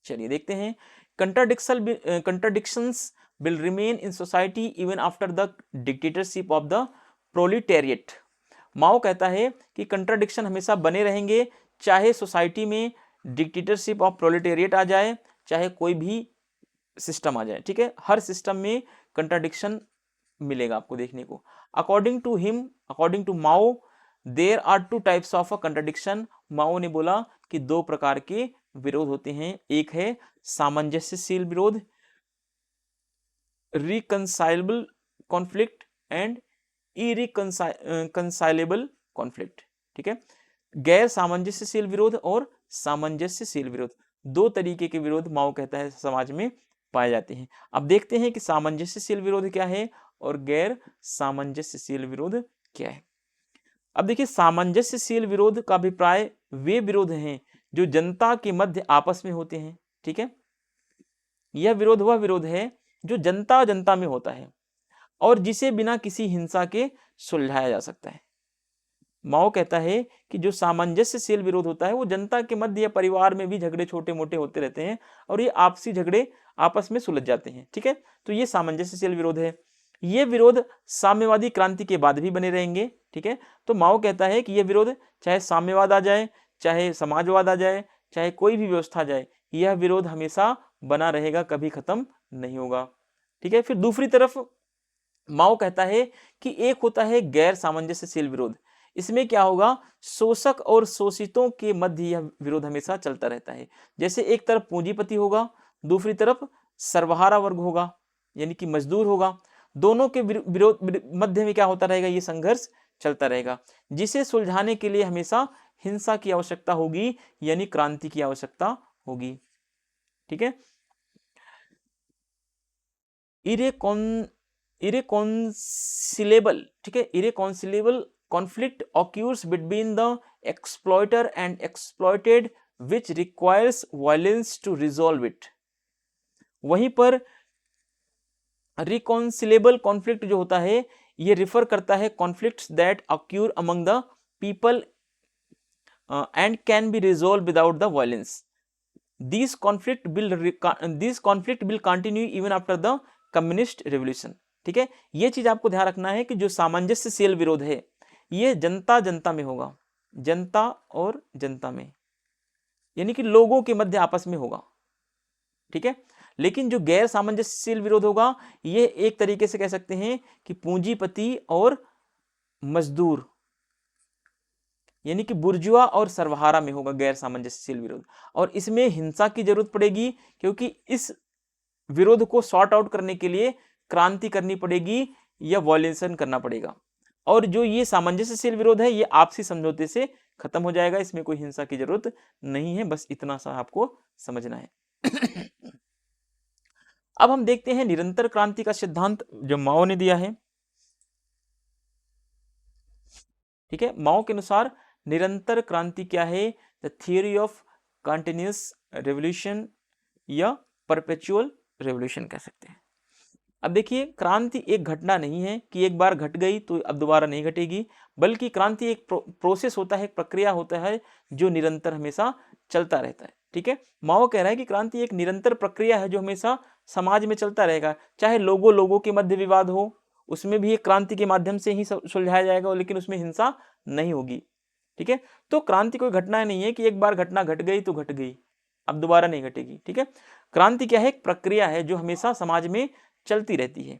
चलिए देखते हैं, contradictions will remain in society even after the dictatorship of the proletariat। माओ कहता है कि कंट्राडिक्शन हमेशा बने रहेंगे, चाहे सोसाइटी में डिक्टेटरशिप ऑफ प्रोलेटेरिएट आ जाए, चाहे कोई भी सिस्टम आ जाए। ठीक है, हर सिस्टम में कंट्राडिक्शन मिलेगा आपको देखने को। According to him, according to Mao, there are two types of a contradiction. Mao ने बोला कि दो प्रकार के विरोध होते हैं, एक है सामंजस्यशील विरोध, रिकंसाइलेबल कॉन्फ्लिक्ट, एंड इरिकंसाइलेबल कॉन्फ्लिक्ट। ठीक है, गैर सामंजस्यशील विरोध और सामंजस्यशील विरोध, दो तरीके के विरोध माओ कहता है समाज में पाए जाते हैं। अब देखते हैं कि सामंजस्यशील विरोध क्या है और गैर सामंजस्यशील विरोध क्या है। अब देखिए, सामंजस्यशील विरोध का अभिप्राय वे विरोध हैं जो जनता के मध्य आपस में होते हैं। ठीक है, यह विरोध वह विरोध है जो जनता जनता में होता है और जिसे बिना किसी हिंसा के सुलझाया जा सकता है। माओ कहता है कि जो सामंजस्यशील विरोध होता है वो जनता के मध्य या परिवार में भी झगड़े छोटे मोटे होते रहते हैं और ये आपसी झगड़े आपस में सुलझ जाते हैं। ठीक है, तो ये सामंजस्यशील विरोध है। ये विरोध साम्यवादी क्रांति के बाद भी बने रहेंगे। ठीक है, तो माओ कहता है कि यह विरोध चाहे साम्यवाद आ जाए, चाहे समाजवाद आ जाए, चाहे कोई भी व्यवस्था आ जाए, यह विरोध हमेशा बना रहेगा, कभी खत्म नहीं होगा। ठीक है, फिर दूसरी तरफ माओ कहता है कि एक होता है गैर सामंजस्यशील विरोध। इसमें क्या होगा, शोषक और शोषितों के मध्य यह विरोध हमेशा चलता रहता है। जैसे एक तरफ पूंजीपति होगा, दूसरी तरफ सर्वहारा वर्ग होगा, यानी कि मजदूर होगा, दोनों के विरोध मध्य में क्या होता रहेगा, ये संघर्ष चलता रहेगा, जिसे सुलझाने के लिए हमेशा हिंसा की आवश्यकता होगी, यानी क्रांति की आवश्यकता होगी। ठीक है, इरेकॉन्सिलेबल, ठीक है, irreconcilable conflict occurs between the exploiter and exploited which requires violence to resolve it. वहीं पर रिकॉन्सिलेबल कॉन्फ्लिक्ट जो होता है ये रिफर करता है conflicts that occur among the people and can be resolved without the violence. These conflict will continue even after the communist revolution. ठीक है, ये चीज आपको ध्यान रखना है कि जो सामंजस्यशील विरोध है ये जनता जनता में होगा, जनता और जनता में, यानी कि लोगों के मध्य आपस में होगा। ठीक है, लेकिन जो गैर सामंजस्यशील विरोध होगा ये एक तरीके से कह सकते हैं कि पूंजीपति और मजदूर, यानी कि बुर्जुआ और सर्वहारा में होगा गैर सामंजस्यशील विरोध, और इसमें हिंसा की जरूरत पड़ेगी क्योंकि इस विरोध को सॉर्ट आउट करने के लिए क्रांति करनी पड़ेगी या वॉयलेंसन करना पड़ेगा। और जो ये सामंजस्यशील विरोध है ये आपसी समझौते से खत्म हो जाएगा, इसमें कोई हिंसा की जरूरत नहीं है, बस इतना सा आपको समझना है। अब हम देखते हैं निरंतर क्रांति का सिद्धांत जो माओ ने दिया है। ठीक है, माओ के अनुसार निरंतर क्रांति क्या है? The theory of continuous revolution या परपेचुअल रेवोल्यूशन कह सकते हैं। अब देखिए, क्रांति एक घटना नहीं है कि एक बार घट गई तो अब दोबारा नहीं घटेगी, बल्कि क्रांति एक प्रोसेस होता है, एक प्रक्रिया होता है जो निरंतर हमेशा चलता रहता है। ठीक है, माओ कह रहा है कि क्रांति एक निरंतर प्रक्रिया है जो हमेशा समाज में चलता रहेगा, चाहे लोगों के मध्य विवाद हो उसमें भी एक क्रांति के माध्यम से ही सुलझाया जाएगा, लेकिन उसमें हिंसा नहीं होगी। ठीक है, तो क्रांति कोई घटना नहीं है कि एक बार घटना घट गई तो घट गई, अब दोबारा नहीं घटेगी। ठीक है, क्रांति क्या है? एक प्रक्रिया है जो हमेशा समाज में चलती रहती है।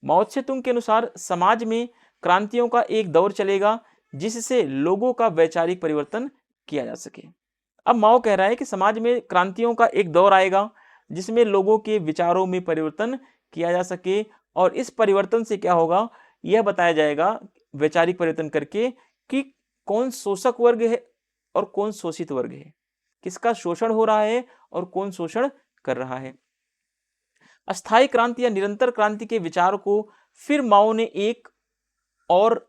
माओ त्से तुंग के अनुसार समाज में क्रांतियों का एक दौर चलेगा जिससे लोगों का वैचारिक परिवर्तन किया जा सके। अब माओ कह रहा है कि समाज में क्रांतियों का एक दौर आएगा जिसमें लोगों के विचारों में परिवर्तन किया जा सके, और इस परिवर्तन से क्या होगा यह बताया जाएगा वैचारिक परिवर्तन करके कि कौन शोषक वर्ग है और कौन शोषित वर्ग है, किसका शोषण हो रहा है और कौन शोषण कर रहा है। अस्थायी क्रांति या निरंतर क्रांति के विचार को फिर माओ ने एक और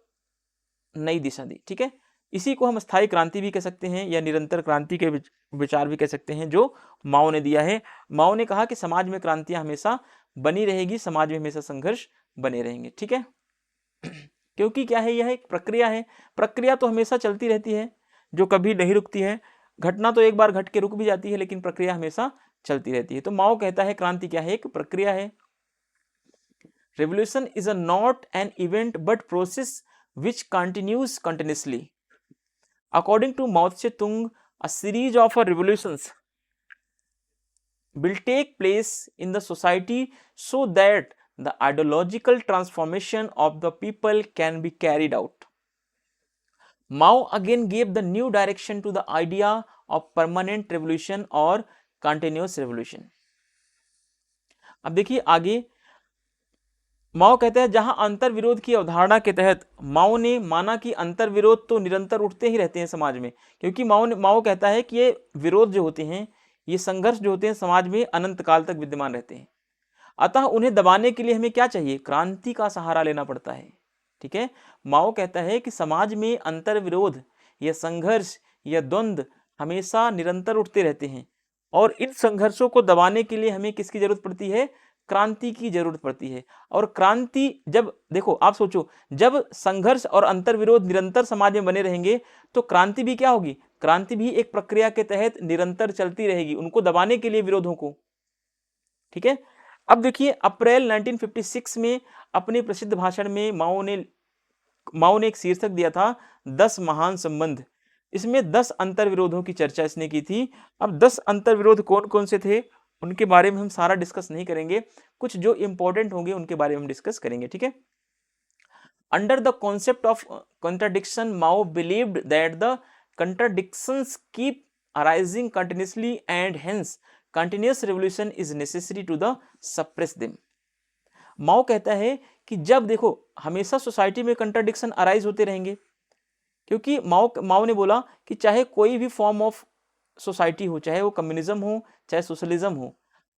नई दिशा दी। ठीक है, इसी को हम अस्थायी क्रांति भी कह सकते हैं या निरंतर क्रांति के विचार भी कह सकते हैं जो माओ ने दिया है। माओ ने कहा कि समाज में क्रांतियां हमेशा बनी रहेगी, समाज में हमेशा संघर्ष बने रहेंगे। ठीक है, क्योंकि क्या है, यह एक प्रक्रिया है, प्रक्रिया तो हमेशा चलती रहती है जो कभी नहीं रुकती है। घटना तो एक बार घट के रुक भी जाती है लेकिन प्रक्रिया हमेशा चलती रहती है। तो माओ कहता है क्रांति क्या है? एक प्रक्रिया है। Revolution is a not an event but process which continues continuously. According to Mao Zedong, a series of revolutions will take place in the society so that the ideological transformation of the people can be carried out. Mao again gave the new direction to the idea of permanent revolution or continuous revolution. अब देखिए आगे माओ कहते हैं जहां अंतर विरोध की अवधारणा के तहत माओ ने माना कि अंतर विरोध तो निरंतर उठते ही रहते हैं समाज में, क्योंकि माओ कहता है कि ये विरोध जो होते हैं, ये संघर्ष जो होते हैं समाज में अनंत काल तक विद्यमान रहते हैं। अतः उन्हें दबाने के लिए हमें क्या चाहिए? क्रांति का सहारा लेना पड़ता है। ठीक है, माओ कहता है कि समाज में अंतर विरोध या संघर्ष या द्वंद्व हमेशा निरंतर उठते रहते हैं, और इन संघर्षों को दबाने के लिए हमें किसकी जरूरत पड़ती है? क्रांति की जरूरत पड़ती है। और क्रांति जब देखो, आप सोचो, जब संघर्ष और अंतर विरोध निरंतर समाज में बने रहेंगे तो क्रांति भी क्या होगी? क्रांति भी एक प्रक्रिया के तहत निरंतर चलती रहेगी, उनको दबाने के लिए विरोधों को। ठीक है, अब देखिए अप्रैल 1956 में अपने प्रसिद्ध भाषण में माओ ने एक शीर्षक दिया था 10 महान संबंध। इसमें 10 अंतर विरोधों की चर्चा इसने की थी। अब 10 अंतर विरोध कौन कौन से थे उनके बारे में हम सारा डिस्कस नहीं करेंगे, कुछ जो इंपॉर्टेंट होंगे उनके बारे में हम डिस्कस करेंगे। ठीक है, under the concept of contradiction Mao believed that the contradictions keep arising continuously and hence continuous revolution is necessary to the suppress them. Mao कहता है कि जब देखो हमेशा सोसाइटी में कंट्राडिक्शन अराइज होते रहेंगे, क्योंकि माओ ने बोला कि चाहे कोई भी फॉर्म ऑफ सोसाइटी हो, चाहे वो कम्युनिज्म हो चाहे सोशलिज्म हो,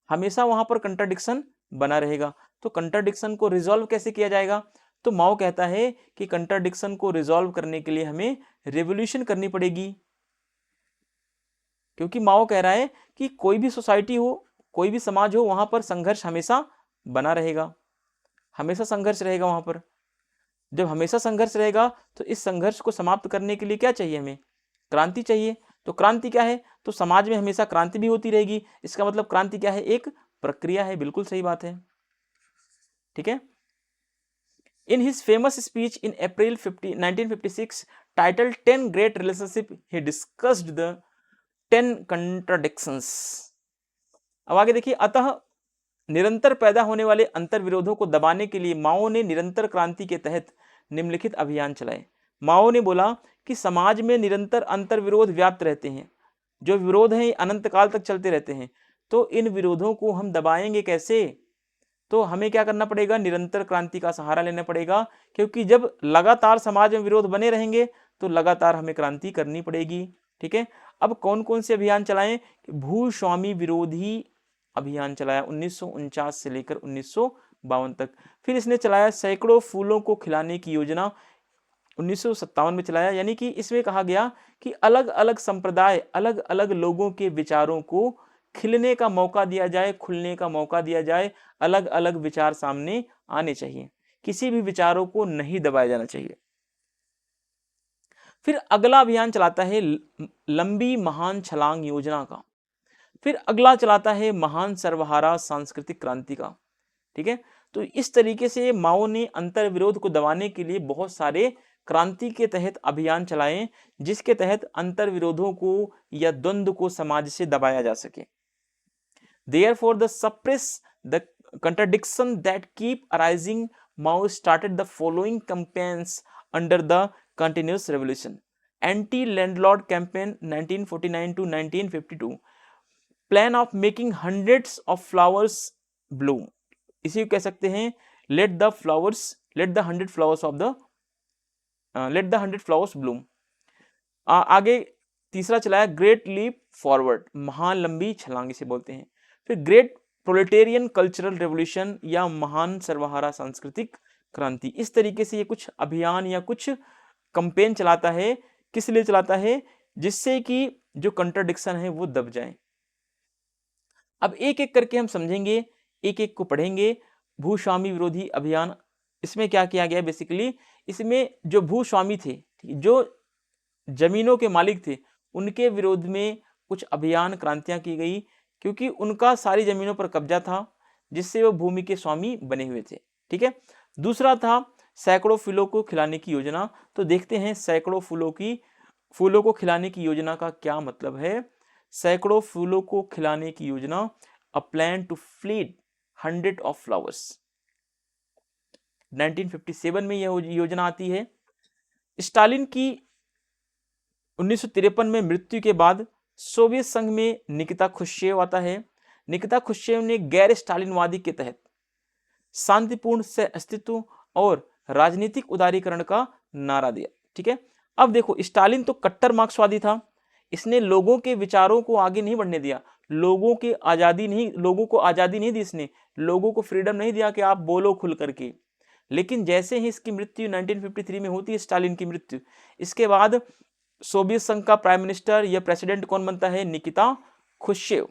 हमेशा वहां पर कंट्राडिक्शन बना रहेगा। तो कंट्राडिक्शन को रिजॉल्व कैसे किया जाएगा? तो माओ कहता है कि कंट्राडिक्शन को रिजॉल्व करने के लिए हमें रेवोल्यूशन करनी पड़ेगी, क्योंकि माओ कह रहा है कि कोई भी सोसाइटी हो, कोई भी समाज हो, वहां पर संघर्ष हमेशा बना रहेगा, हमेशा संघर्ष रहेगा वहां पर। जब हमेशा संघर्ष रहेगा तो इस संघर्ष को समाप्त करने के लिए क्या चाहिए? हमें क्रांति चाहिए। तो क्रांति क्या है? तो समाज में हमेशा क्रांति भी होती रहेगी। इसका मतलब क्रांति क्या है? एक प्रक्रिया है। बिल्कुल सही बात है। ठीक है। In his famous speech in April 1956, titled 10 Great Relationships, he discussed the 10 contradictions. अब आगे देखिए, अतः निरंतर पैदा होने वाले अंतर विरोधों को दबाने के लिए माओ ने निरंतर क्रांति के तहत निम्नलिखित अभियान चलाए। माओ ने बोला कि समाज में निरंतर अंतर विरोध व्याप्त रहते हैं, जो विरोध हैं अनंत काल तक चलते रहते हैं। तो इन विरोधों को हम दबाएंगे कैसे? तो हमें क्या करना पड़ेगा? निरंतर क्रांति का सहारा लेना पड़ेगा, क्योंकि जब लगातार समाज में विरोध बने रहेंगे तो लगातार हमें क्रांति करनी पड़ेगी। ठीक है। अब कौन कौन से अभियान चलाएं? भूस्वामी विरोधी अभियान चलाया 1949 से लेकर 1952 तक। फिर इसने चलाया सैकड़ों फूलों को खिलाने की योजना 1957 में चलाया। यानी कि इसमें कहा गया कि अलग अलग संप्रदाय, अलग अलग लोगों के विचारों को खिलने का मौका दिया जाए, खुलने का मौका दिया जाए। अलग अलग विचार सामने आने चाहिए, किसी भी विचारों को नहीं दबाया जाना चाहिए। फिर अगला अभियान चलाता है लंबी महान छलांग योजना का। फिर अगला चलाता है महान सर्वहारा सांस्कृतिक क्रांति का। ठीक है। तो इस तरीके से माओ ने अंतर विरोध को दबाने के लिए बहुत सारे क्रांति के तहत अभियान चलाए, जिसके तहत अंतर विरोधों को या द्वंद्व को समाज से दबाया जा सके। Therefore, the suppress the contradiction that keep arising, Mao started the following campaigns under the continuous revolution: anti-landlord campaign 1949 to 1952, plan of making hundreds of flowers bloom, इसी को कह सकते हैं let the 100 flowers bloom। आगे तीसरा चलाया great leap forward, महान लंबी छलांग इसे बोलते हैं। फिर ग्रेट प्रोलेटेरियन कल्चरल रेवोल्यूशन या महान सर्वहारा सांस्कृतिक क्रांति। इस तरीके से ये कुछ अभियान या कुछ कंपेन चलाता है। किस लिए चलाता है? जिससे कि जो कंट्राडिक्शन है वो दब जाए। अब एक एक करके हम समझेंगे, एक एक को पढ़ेंगे। भूस्वामी विरोधी अभियान, इसमें क्या किया गया? बेसिकली इसमें जो भूस्वामी थे, जो जमीनों के मालिक थे, उनके विरोध में कुछ अभियान क्रांतियां की गई, क्योंकि उनका सारी जमीनों पर कब्जा था, जिससे वो भूमि के स्वामी बने हुए थे। ठीक है। दूसरा था सैकड़ों फूलों को खिलाने की योजना। तो देखते हैं सैकड़ों फूलों को खिलाने की योजना का क्या मतलब है। सैकड़ों फूलों को खिलाने की योजना, a plan to feed 100 of flowers. 1957 में यह योजना आती है। स्टालिन की 1953 में मृत्यु के बाद सोवियत संघ में निकिता खुश्चेव आता है। निकिता खुश्चेव ने गैर स्टालिनवादी के तहत शांतिपूर्ण सहअस्तित्व और राजनीतिक उदारीकरण का नारा दिया। ठीक है। अब देखो, स्टालिन तो कट्टर मार्क्सवादी था। इसने लोगों के विचारों को आगे नहीं बढ़ने दिया, लोगों को आजादी नहीं दी। इसने लोगों को फ्रीडम नहीं दिया कि आप बोलो खुल करके। लेकिन जैसे ही इसकी मृत्यु 1953 में होती है, स्टालिन की मृत्यु, इसके बाद सोवियत संघ का प्राइम मिनिस्टर या प्रेसिडेंट कौन बनता है? निकिता खुश्चेव।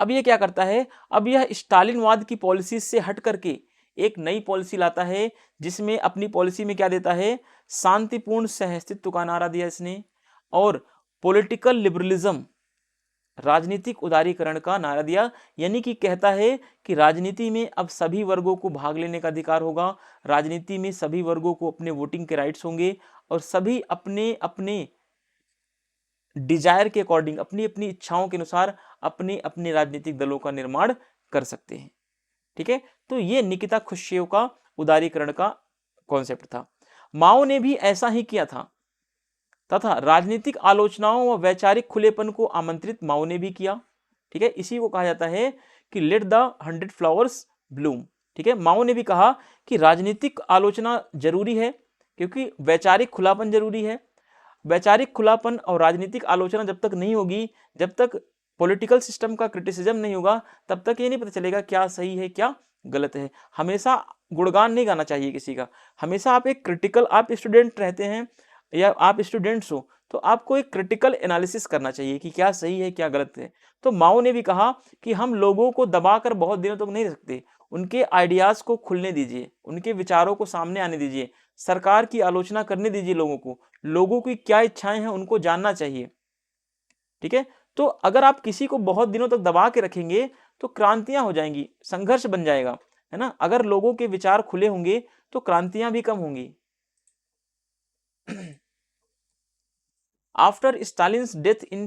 अब ये क्या करता है? अब यह स्टालिनवाद की पॉलिसी से हट करके एक नई पॉलिसी लाता है, जिसमें अपनी पॉलिसी में क्या देता है? शांतिपूर्ण सहअस्तित्व का नारा दिया इसने, और पॉलिटिकल लिबरलिज्म, राजनीतिक उदारीकरण का नारा दिया। यानी कि कहता है कि राजनीति में अब सभी वर्गों को भाग लेने का अधिकार होगा, राजनीति में सभी वर्गों को अपने वोटिंग के राइट्स होंगे, और सभी अपने अपने डिजायर के अकॉर्डिंग, अपनी अपनी इच्छाओं के अनुसार अपने अपने राजनीतिक दलों का निर्माण कर सकते हैं। ठीक है। तो ये निकिता खुश्चेव का उदारीकरण का कॉन्सेप्ट था। माओ ने भी ऐसा ही किया था, तथा राजनीतिक आलोचनाओं व वैचारिक खुलेपन को आमंत्रित माओ ने भी किया। ठीक है। इसी को कहा जाता है कि लेट द 100 फ्लावर्स ब्लूम। ठीक है। माओ ने भी कहा कि राजनीतिक आलोचना जरूरी है, क्योंकि वैचारिक खुलापन जरूरी है। वैचारिक खुलापन और राजनीतिक आलोचना जब तक नहीं होगी, जब तक पॉलिटिकल सिस्टम का क्रिटिसिज्म नहीं होगा तब तक ये नहीं पता चलेगा क्या सही है क्या गलत है। हमेशा गुणगान नहीं गाना चाहिए किसी का, हमेशा आप एक क्रिटिकल, आप स्टूडेंट रहते हैं या आप स्टूडेंट्स हो तो आपको एक क्रिटिकल एनालिसिस करना चाहिए कि क्या सही है क्या गलत है। तो माओ ने भी कहा कि हम लोगों को दबाकर बहुत दिनों तक नहीं रख सकते, उनके आइडियाज को खुलने दीजिए, उनके विचारों को सामने आने दीजिए, सरकार की आलोचना करने दीजिए लोगों को, लोगों की क्या इच्छाएं हैं उनको जानना चाहिए। ठीक है, तो अगर आप किसी को बहुत दिनों तक दबा के रखेंगे तो क्रांतियां हो जाएंगी, संघर्ष बन जाएगा, है ना। अगर लोगों के विचार खुले होंगे तो क्रांतियां भी कम होंगी। After Stalin's death in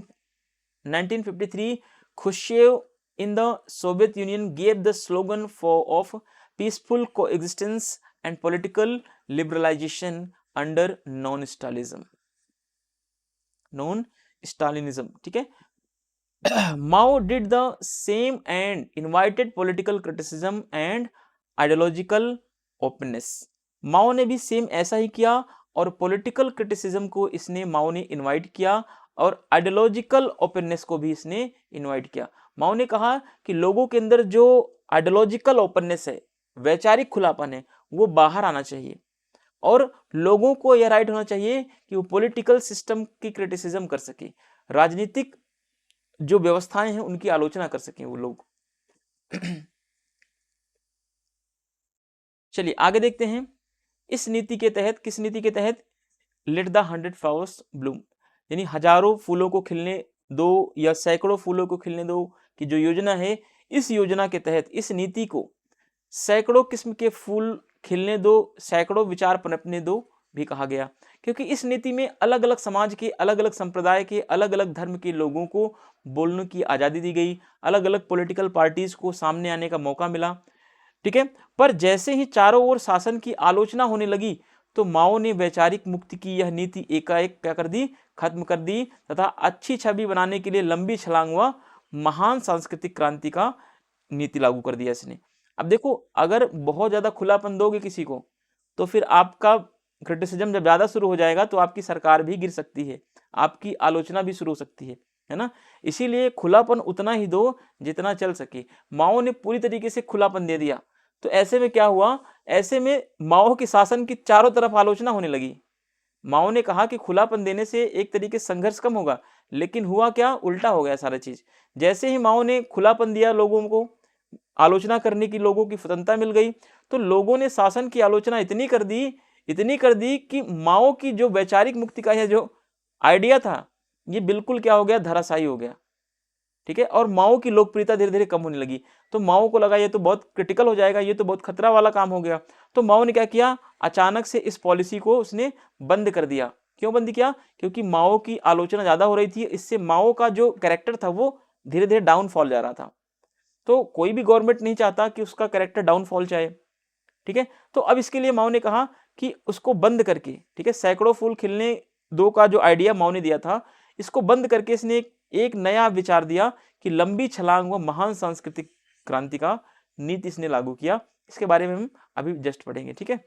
1953, Khrushchev in the Soviet Union gave the slogan of peaceful coexistence and political liberalization under non-Stalinism. ठीक है। Mao did the same and invited political criticism and ideological openness. माओ ने भी same ऐसा ही किया और political criticism को इसने माओ ने इनवाइट किया और आइडियोलॉजिकल ओपननेस को भी इसने इनवाइट किया। माओ ने कहा कि लोगों के अंदर जो आइडियोलॉजिकल ओपननेस है, वैचारिक खुलापन है, वो बाहर आना चाहिए और लोगों को यह राइट होना चाहिए कि वो पॉलिटिकल सिस्टम की क्रिटिसिज्म कर सके, राजनीतिक जो व्यवस्थाएं हैं उनकी आलोचना कर सकें वो लोग। चलिए आगे देखते हैं। इस नीति के तहत, किस नीति के तहत, लेट द 100 फ्लावर्स ब्लूम, यानी हजारों फूलों को खिलने दो या सैकड़ों फूलों को खिलने दो कि जो योजना है, इस योजना के तहत, इस नीति को सैकड़ों किस्म के फूल खिलने दो, सैकड़ों विचार पनपने दो भी कहा गया, क्योंकि इस नीति में अलग अलग समाज के, अलग अलग संप्रदाय के, अलग अलग धर्म के लोगों को बोलने की आज़ादी दी गई, अलग अलग पॉलिटिकल पार्टीज को सामने आने का मौका मिला। ठीक है, पर जैसे ही चारों ओर शासन की आलोचना होने लगी तो माओ ने वैचारिक मुक्ति की यह नीति एकाएक क्या कर दी, खत्म कर दी तथा अच्छी छवि बनाने के लिए लंबी छलांग व महान सांस्कृतिक क्रांति का नीति लागू कर दिया इसने। अब देखो, अगर बहुत ज्यादा खुलापन दोगे किसी को तो फिर आपका क्रिटिसिज्म जब ज्यादा शुरू हो जाएगा तो आपकी सरकार भी गिर सकती है, आपकी आलोचना भी शुरू हो सकती है ना। इसीलिए खुलापन उतना ही दो जितना चल सके। माओ ने पूरी तरीके से खुलापन दे दिया तो ऐसे में क्या हुआ, ऐसे में माओ के शासन की चारों तरफ आलोचना होने लगी। माओ ने कहा कि खुलापन देने से एक तरीके से संघर्ष कम होगा, लेकिन हुआ क्या, उल्टा हो गया सारा चीज। जैसे ही माओ ने खुलापन दिया, लोगों को आलोचना करने की, लोगों की स्वतंत्रता मिल गई, तो लोगों ने शासन की आलोचना इतनी कर दी कि माओ की जो वैचारिक मुक्ति का यह जो आइडिया था ये बिल्कुल क्या हो गया, धराशायी हो गया। ठीक है, और माओ की लोकप्रियता धीरे धीरे कम होने लगी। तो माओ को लगा ये तो बहुत क्रिटिकल हो जाएगा, ये तो बहुत खतरा वाला काम हो गया। तो माओ ने क्या किया, अचानक से इस पॉलिसी को उसने बंद कर दिया। क्यों बंद किया, क्योंकि माओ की आलोचना ज्यादा हो रही थी, इससे माओ का जो कैरेक्टर था वो धीरे धीरे डाउनफॉल जा रहा था। तो कोई भी गवर्नमेंट नहीं चाहता कि उसका कैरेक्टर डाउनफॉल जाए। ठीक है, तो अब इसके लिए माओ ने कहा कि उसको बंद करके, ठीक है, सैकड़ों फूल खिलने दो का जो आइडिया माओ ने दिया था, इसको बंद करके इसने एक नया विचार दिया कि लंबी छलांग व महान सांस्कृतिक क्रांति का नीति इसने लागू किया। इसके बारे में हम अभी जस्ट पढ़ेंगे। ठीक है,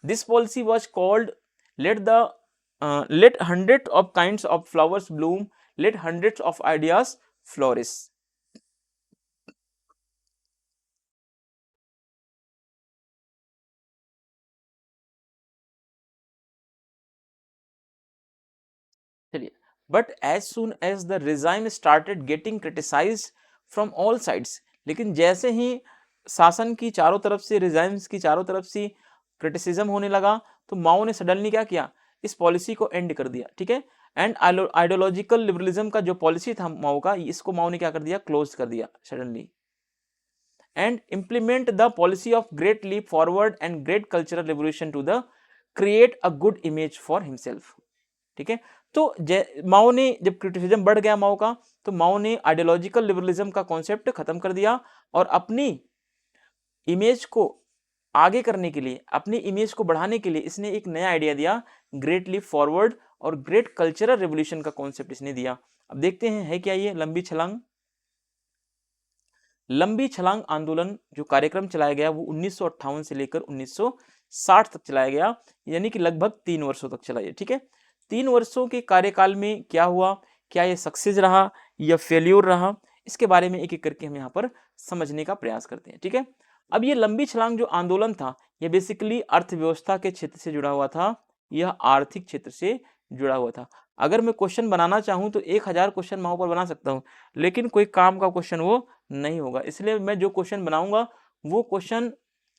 this policy was called let hundred of kinds of flowers bloom, let hundreds of ideas flourish. चलिए, but as soon as the regime started getting criticised from all sides, लेकिन जैसे ही शासन की चारों तरफ से, रिजाइन्स की चारों तरफ से क्रिटिसिज्म होने लगा तो माओ ने सडनली क्या किया, इस पॉलिसी को एंड कर दिया। ठीक है, एंड आइडियोलॉजिकल लिबरलिज्म का जो पॉलिसी था माओ का, इसको माओ ने क्या कर दिया, क्लोज कर दिया suddenly. And implement the policy of great leap forward and great cultural revolution to the create a good image for himself. ठीक है, तो माओ ने जब क्रिटिसिज्म बढ़ गया माओ का, तो माओ ने आइडियोलॉजिकल लिबरलिज्म का कॉन्सेप्ट खत्म कर दिया और अपनी इमेज को आगे करने के लिए, अपनी इमेज को बढ़ाने के लिए इसने एक नया आइडिया दिया, ग्रेट लीप फॉरवर्ड और ग्रेट कल्चरल रिवोल्यूशन का कॉन्सेप्ट इसने दिया। अब देखते हैं है क्या ये लंबी छलांग। लंबी छलांग आंदोलन जो कार्यक्रम चलाया गया वो 1958 से लेकर 1960 तक चलाया गया, यानी कि लगभग 3 वर्षों तक चला ये। ठीक है, 3 वर्षों के कार्यकाल में क्या हुआ, क्या ये सक्सेस रहा, या फेल्योर रहा, इसके बारे में एक एक करके हम यहाँ पर समझने का प्रयास करते हैं। ठीक है, अब ये लंबी छलांग जो आंदोलन था, यह बेसिकली अर्थव्यवस्था के क्षेत्र से जुड़ा हुआ था, यह आर्थिक क्षेत्र से जुड़ा हुआ था। अगर मैं क्वेश्चन बनाना चाहूं तो 1000 क्वेश्चन वहां पर बना सकता हूं, लेकिन कोई काम का क्वेश्चन वो नहीं होगा। इसलिए मैं जो क्वेश्चन बनाऊंगा वो क्वेश्चन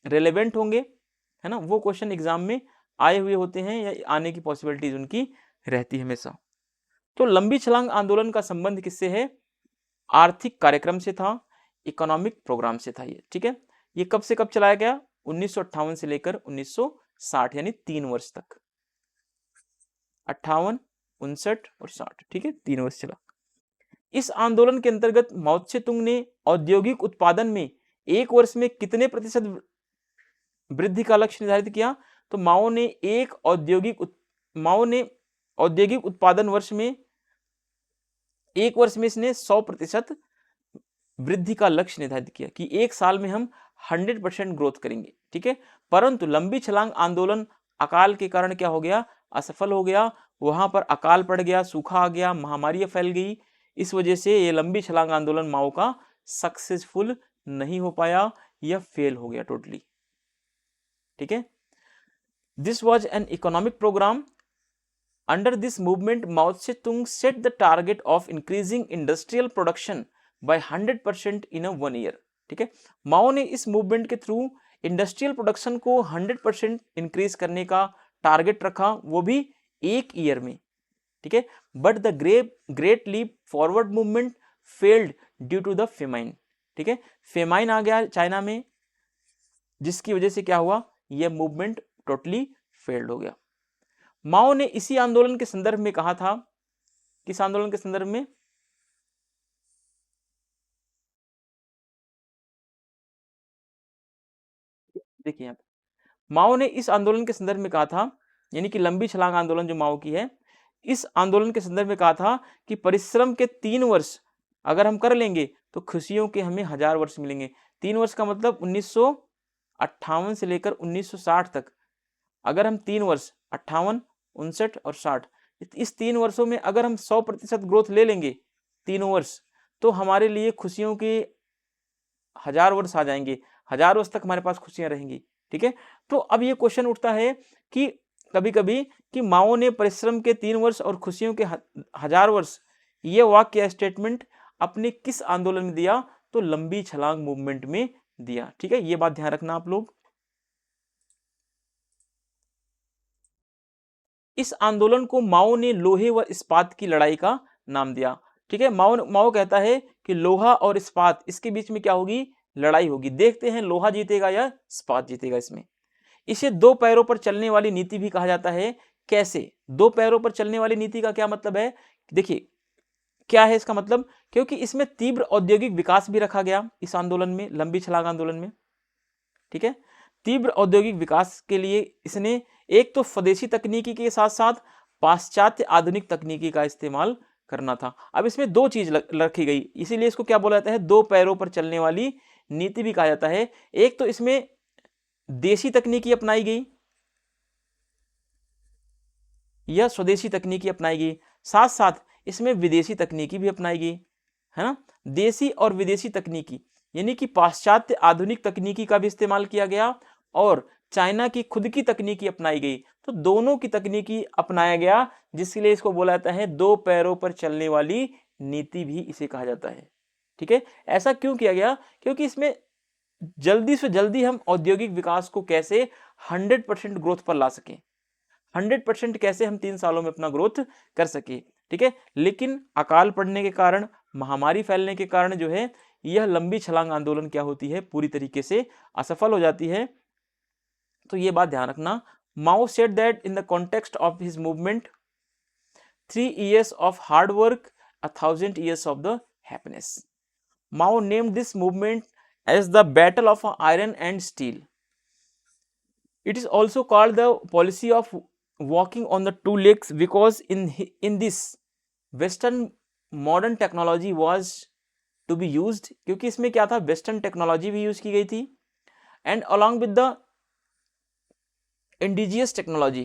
रेलेवेंट होंगे, है ना, वो क्वेश्चन एग्जाम में आए हुए होते हैं या आने की पॉसिबिलिटीज उनकी रहती है हमेशा। तो लंबी छलांग आंदोलन का संबंध किससे है? आर्थिक कार्यक्रम से था, इकोनॉमिक प्रोग्राम से था ये। ठीक है, ये कब से कब चलाया गया? 1958 से लेकर 1960, यानी 3 वर्ष तक, 58, 59 और 60। ठीक है, 3 वर्ष चला। इस आंदोलन के अंतर्गत माओ त्से तुंग ने औद्योगिक उत्पादन में 1 वर्ष में कितने प्रतिशत वृद्धि का लक्ष्य निर्धारित किया? तो माओ ने औद्योगिक उत्पादन वर्ष में 1 वर्ष में इसने 100% वृद्धि का लक्ष्य निर्धारित किया कि 1 साल में हम 100% ग्रोथ करेंगे। ठीक है, परंतु लंबी छलांग आंदोलन अकाल के कारण क्या हो गया? असफल हो गया। वहां पर अकाल पड़ गया, सूखा आ गया, महामारियां फैल गई। इस वजह से ये लंबी छलांग आंदोलन माओ का सक्सेसफुल नहीं हो पाया, यह फेल हो गया टोटली। ठीक है, this was an economic programme. Under this movement Mao Tse Tung set the target of increasing industrial production by 100% in a 1 year. ठीक है, माओ ने इस मूवमेंट के थ्रू इंडस्ट्रियल प्रोडक्शन को 100% इंक्रीज करने का टारगेट रखा, वो भी 1 ईयर में। ठीक है, but the great leap forward movement failed due to the famine. ठीक है, फेमाइन आ गया चाइना में, जिसकी वजह से क्या हुआ? यह मूवमेंट टोटली फेल्ड हो गया। माओ ने इसी आंदोलन के संदर्भ में कहा था, किस आंदोलन के संदर्भ में? देखिए यहाँ पे माओ ने इस आंदोलन के संदर्भ में कहा था, यानी कि लंबी छलांग आंदोलन जो माओ की है, इस आंदोलन के संदर्भ में कहा था कि परिश्रम के 3 वर्ष अगर हम कर लेंगे तो खुशियों के हमें 1000 वर्ष मिलेंगे। 3 वर्ष का मतलब 1958 से लेकर 1960 तक, अगर हम 3 वर्ष 58, 59 और 60, इस 3 वर्षों में अगर हम 100% ग्रोथ ले लेंगे तीनों वर्ष, तो हमारे लिए खुशियों के 1000 वर्ष आ जाएंगे, 1000 वर्ष तक हमारे पास खुशियां रहेंगी। ठीक है, तो अब ये क्वेश्चन उठता है कि कभी कभी कि माओ ने परिश्रम के 3 वर्ष और खुशियों के 1000 वर्ष, ये वाक्य स्टेटमेंट अपने किस आंदोलन में दिया? तो लंबी छलांग मूवमेंट में दिया। ठीक है, ये बात ध्यान रखना आप लोग। इस आंदोलन को माओ ने लोहे व इस्पात की लड़ाई का नाम दिया। ठीक है, माओ कहता है कि लोहा और इस्पात, इसके बीच में क्या होगी? लड़ाई होगी। देखते हैं लोहा जीतेगा या इस्पात जीतेगा इसमें। इसे 2 पैरों पर चलने वाली नीति भी कहा जाता है। कैसे 2 पैरों पर चलने वाली नीति का क्या मतलब है? देखिए क्या है इसका मतलब, क्योंकि इसमें तीव्र औद्योगिक विकास भी रखा गया इस आंदोलन में, लंबी छलांग आंदोलन में। ठीक है, तीव्र औद्योगिक विकास के लिए इसने एक तो स्वदेशी तकनीकी के साथ साथ पाश्चात्य आधुनिक तकनीकी का इस्तेमाल करना था। अब इसमें 2 चीज रखी गई, इसीलिए इसको क्या बोला जाता है? 2 पैरों पर चलने वाली नीति भी कहा जाता है। एक तो इसमें देशी तकनीकी अपनाई गई या स्वदेशी तकनीकी अपनाई गई, साथ साथ इसमें विदेशी तकनीकी भी अपनाई गई, है ना। देशी और विदेशी तकनीकी यानी कि पाश्चात्य आधुनिक तकनीकी का भी इस्तेमाल किया गया और चाइना की खुद की तकनीकी अपनाई गई। तो दोनों की तकनीकी अपनाया गया, जिसके लिए इसको बोला जाता है 2 पैरों पर चलने वाली नीति भी इसे कहा जाता है। ठीक है, ऐसा क्यों किया गया? क्योंकि इसमें जल्दी से जल्दी हम औद्योगिक विकास को कैसे 100% ग्रोथ पर ला सकें, 100% कैसे हम 3 सालों में अपना ग्रोथ कर सके। ठीक है, लेकिन अकाल पड़ने के कारण, महामारी फैलने के कारण जो है यह लंबी छलांग आंदोलन क्या होती है? पूरी तरीके से असफल हो जाती है। तो ये बात ध्यान रखना। Mao said that in the context of his movement 3 years of hard work, 1000 years of the happiness. Mao named this movement as the battle of iron and steel. It is also called the policy of walking on the 2 legs because in this western modern technology was to be used, क्योंकि इसमें क्या था? Western technology भी use की गई थी and along with the indigenous technology,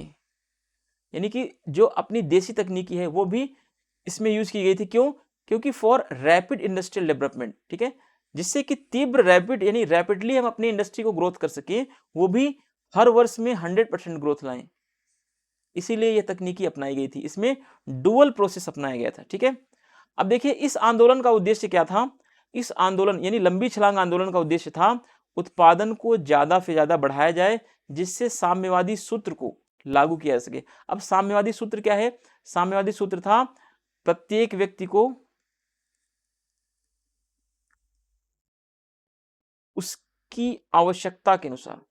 यानी कि जो अपनी देसी तकनीकी है वो भी इसमें यूज की गई थी। क्यों? क्योंकि फॉर रैपिड इंडस्ट्रियल डेवलपमेंट, ठीक है, जिससे कि तीव्र रैपिड यानी रैपिडली हम अपनी इंडस्ट्री को ग्रोथ कर सके, वो भी हर वर्ष में 100% ग्रोथ लाएं, इसीलिए यह तकनीकी अपनाई गई थी। इसमें डुअल प्रोसेस अपनाया गया था, ठीक है। अब देखिए इस आंदोलन का उद्देश्य क्या था। इस आंदोलन यानी लंबी छलांग आंदोलन का उद्देश्य था उत्पादन को ज्यादा से ज्यादा बढ़ाया जाए, जिससे साम्यवादी सूत्र को लागू किया जा सके। अब साम्यवादी सूत्र क्या है? साम्यवादी सूत्र था प्रत्येक व्यक्ति को उसकी आवश्यकता के अनुसार,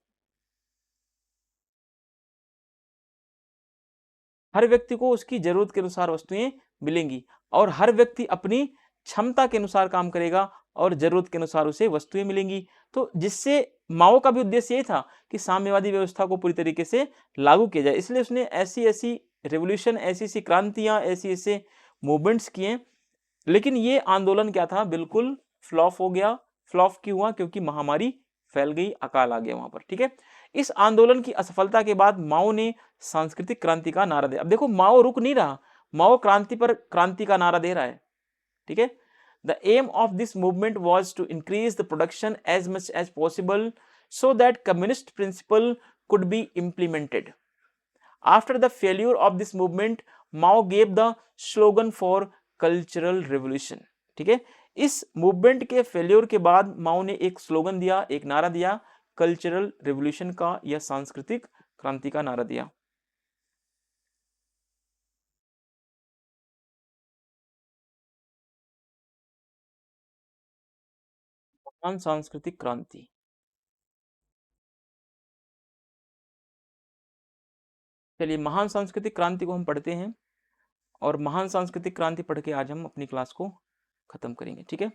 हर व्यक्ति को उसकी जरूरत के अनुसार वस्तुएं मिलेंगी और हर व्यक्ति अपनी क्षमता के अनुसार काम करेगा और जरूरत के अनुसार उसे वस्तुएं मिलेंगी। तो जिससे माओ का भी उद्देश्य ये था कि साम्यवादी व्यवस्था को पूरी तरीके से लागू किया जाए, इसलिए उसने ऐसी ऐसी रेवोल्यूशन, ऐसी ऐसी क्रांतियां, ऐसी ऐसे मूवमेंट्स किए। लेकिन ये आंदोलन क्या था, बिल्कुल फ्लॉप हो गया। फ्लॉप क्यों हुआ? क्योंकि महामारी फैल गई, अकाल आ गया वहां पर, ठीक है। इस आंदोलन की असफलता के बाद माओ ने सांस्कृतिक क्रांति का नारा दिया। अब देखो माओ रुक नहीं रहा, माओ क्रांति पर क्रांति का नारा दे रहा है, ठीक है। The aim of this movement was to increase the production as much as possible so that communist principle could be implemented. After the failure of this movement Mao gave the slogan for cultural revolution, ठीक है। इस movement के failure के बाद माओ ने एक slogan दिया, एक नारा दिया कल्चरल रेवोल्यूशन का, या सांस्कृतिक क्रांति का नारा दिया। महान सांस्कृतिक क्रांति, चलिए महान सांस्कृतिक क्रांति को हम पढ़ते हैं और महान सांस्कृतिक क्रांति पढ़ के आज हम अपनी क्लास को खत्म करेंगे, ठीक है।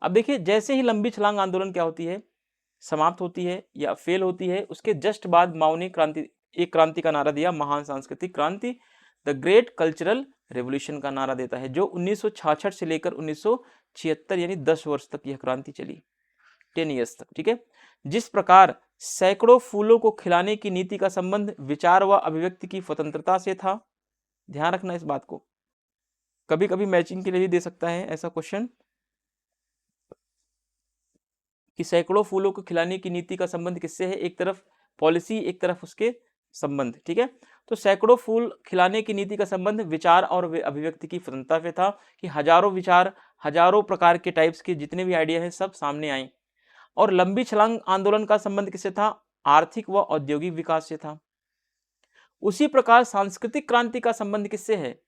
अब देखिए जैसे ही लंबी छलांग आंदोलन क्या होती है, समाप्त होती है या फेल होती है, उसके जस्ट बाद माओ ने एक क्रांति का नारा दिया, महान सांस्कृतिक क्रांति, द ग्रेट कल्चरल रेवोल्यूशन का नारा देता है, जो 1966 से लेकर 1976 यानी 10 वर्ष तक यह क्रांति चली, 10 ईयर्स तक, ठीक है। जिस प्रकार सैकड़ों फूलों को खिलाने की नीति का संबंध विचार व अभिव्यक्ति की स्वतंत्रता से था, ध्यान रखना इस बात को, कभी कभी मैचिंग के लिए भी दे सकता है ऐसा क्वेश्चन, कि सैकड़ों फूलों को खिलाने की नीति का संबंध किससे है, एक तरफ पॉलिसी, एक तरफ उसके संबंध, ठीक है। तो सैकड़ों फूल खिलाने की नीति का संबंध विचार और अभिव्यक्ति की स्वतंत्रता पे था, कि हजारों विचार, हजारों प्रकार के टाइप्स के जितने भी आइडिया हैं सब सामने आए। और लंबी छलांग आंदोलन का संबंध किससे था, आर्थिक व औद्योगिक विकास से था। उसी प्रकार सांस्कृतिक क्रांति का संबंध किससे है,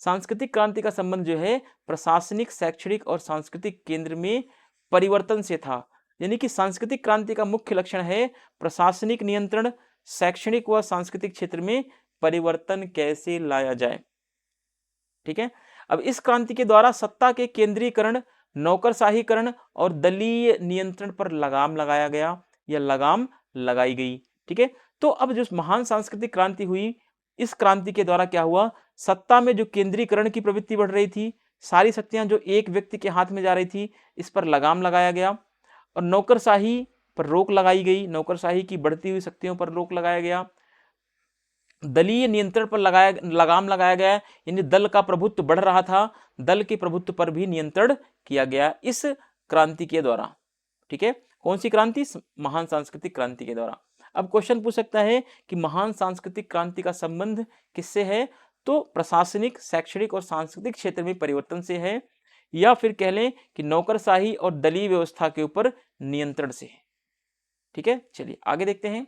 सांस्कृतिक क्रांति का संबंध जो है प्रशासनिक, शैक्षणिक और सांस्कृतिक केंद्र में परिवर्तन से था। यानी कि सांस्कृतिक क्रांति का मुख्य लक्षण है प्रशासनिक नियंत्रण, शैक्षणिक व सांस्कृतिक क्षेत्र में परिवर्तन कैसे लाया जाए, ठीक है। अब इस क्रांति के द्वारा सत्ता के केंद्रीकरण, नौकरशाहीकरण और दलीय नियंत्रण पर लगाम लगाया गया या लगाम लगाई गई, ठीक है। तो अब जो महान सांस्कृतिक क्रांति हुई, इस क्रांति के द्वारा क्या हुआ, सत्ता में जो केंद्रीकरण की प्रवृत्ति बढ़ रही थी, सारी शक्तियां जो एक व्यक्ति के हाथ में जा रही थी, इस पर लगाम लगाया गया और नौकरशाही पर रोक लगाई गई, नौकरशाही की बढ़ती हुई शक्तियों पर रोक लगाया गया, दलीय नियंत्रण पर लगाम लगाया गया, यानी दल का प्रभुत्व बढ़ रहा था, दल के प्रभुत्व पर भी नियंत्रण किया गया इस क्रांति के द्वारा, ठीक है। कौन सी क्रांति, महान सांस्कृतिक क्रांति के द्वारा। अब क्वेश्चन पूछ सकता है कि महान सांस्कृतिक क्रांति का संबंध किससे है, तो प्रशासनिक, शैक्षणिक और सांस्कृतिक क्षेत्र में परिवर्तन से है, या फिर कह लें कि नौकरशाही और दलीय व्यवस्था के ऊपर नियंत्रण से है, ठीक है। चलिए आगे देखते हैं।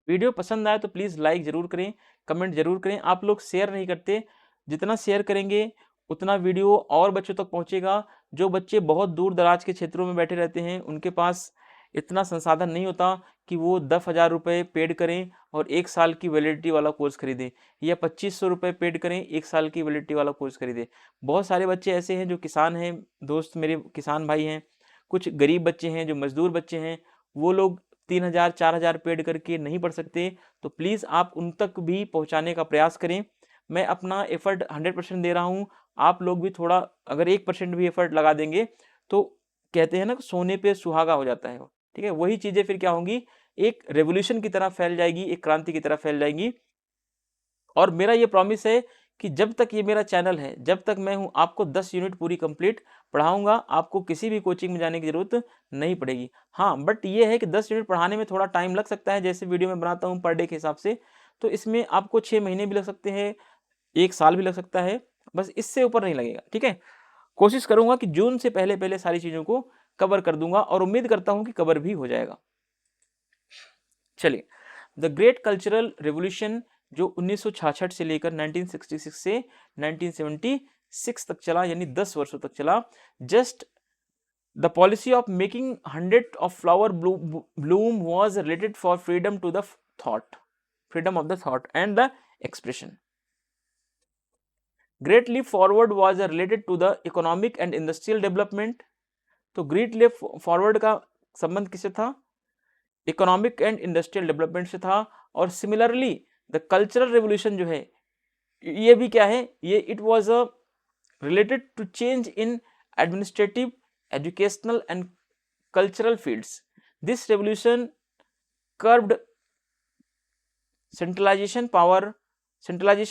वीडियो पसंद आए तो प्लीज़ लाइक जरूर करें, कमेंट जरूर करें। आप लोग शेयर नहीं करते, जितना शेयर करेंगे उतना वीडियो और बच्चों तक पहुंचेगा। जो बच्चे बहुत दूर दराज के क्षेत्रों में बैठे रहते हैं, उनके पास इतना संसाधन नहीं होता कि वो 10,000 रुपये पेड करें और 1 साल की वैलिडिटी वाला कोर्स खरीदें, या 2500 रुपये पेड करें 1 साल की वैलिडिटी वाला कोर्स खरीदें। बहुत सारे बच्चे ऐसे हैं जो किसान हैं, दोस्त मेरे किसान भाई हैं, कुछ गरीब बच्चे हैं जो मजदूर बच्चे हैं, वो लोग 3,000 4,000 पेड करके नहीं पढ़ सकते। तो प्लीज़ आप उन तक भी पहुंचाने का प्रयास करें। मैं अपना एफर्ट 100% दे रहा हूं, आप लोग भी थोड़ा अगर 1% भी एफर्ट लगा देंगे तो कहते हैं ना सोने पे सुहागा हो जाता है, ठीक है। वही चीज़ें फिर क्या होंगी, एक रेवोल्यूशन की तरह फैल जाएगी, एक क्रांति की तरह फैल जाएंगी। और मेरा ये प्रॉमिस है कि जब तक ये मेरा चैनल है, जब तक मैं हूँ, आपको 10 यूनिट पूरी कंप्लीट पढ़ाऊंगा, आपको किसी भी कोचिंग में जाने की जरूरत नहीं पड़ेगी। हाँ, बट ये है कि 10 यूनिट पढ़ाने में थोड़ा टाइम लग सकता है, जैसे वीडियो में बनाता हूँ पर डे के हिसाब से, तो इसमें आपको 6 महीने भी लग सकते हैं, 1 साल भी लग सकता है, बस इससे ऊपर नहीं लगेगा। ठीक है, कोशिश करूंगा कि जून से पहले पहले सारी चीजों को कवर कर दूंगा और उम्मीद करता हूं कि कवर भी हो जाएगा। चलिए, द ग्रेट कल्चरल रेवोल्यूशन जो 1966 से लेकर 1966 से 1976 तक चला, यानी 10 वर्षों तक चला। Just the policy of making 100 of flower bloom was related for freedom to the thought, freedom of the thought and the expression. Great leap forward was related to the economic and industrial development. तो ग्रेट leap फॉरवर्ड का संबंध किससे था? Economic and industrial development से था। और सिमिलरली द कल्चरल रेवोल्यूशन जो है, ये भी क्या है, ये it was a related to change in administrative, educational and cultural fields. This revolution curbed centralization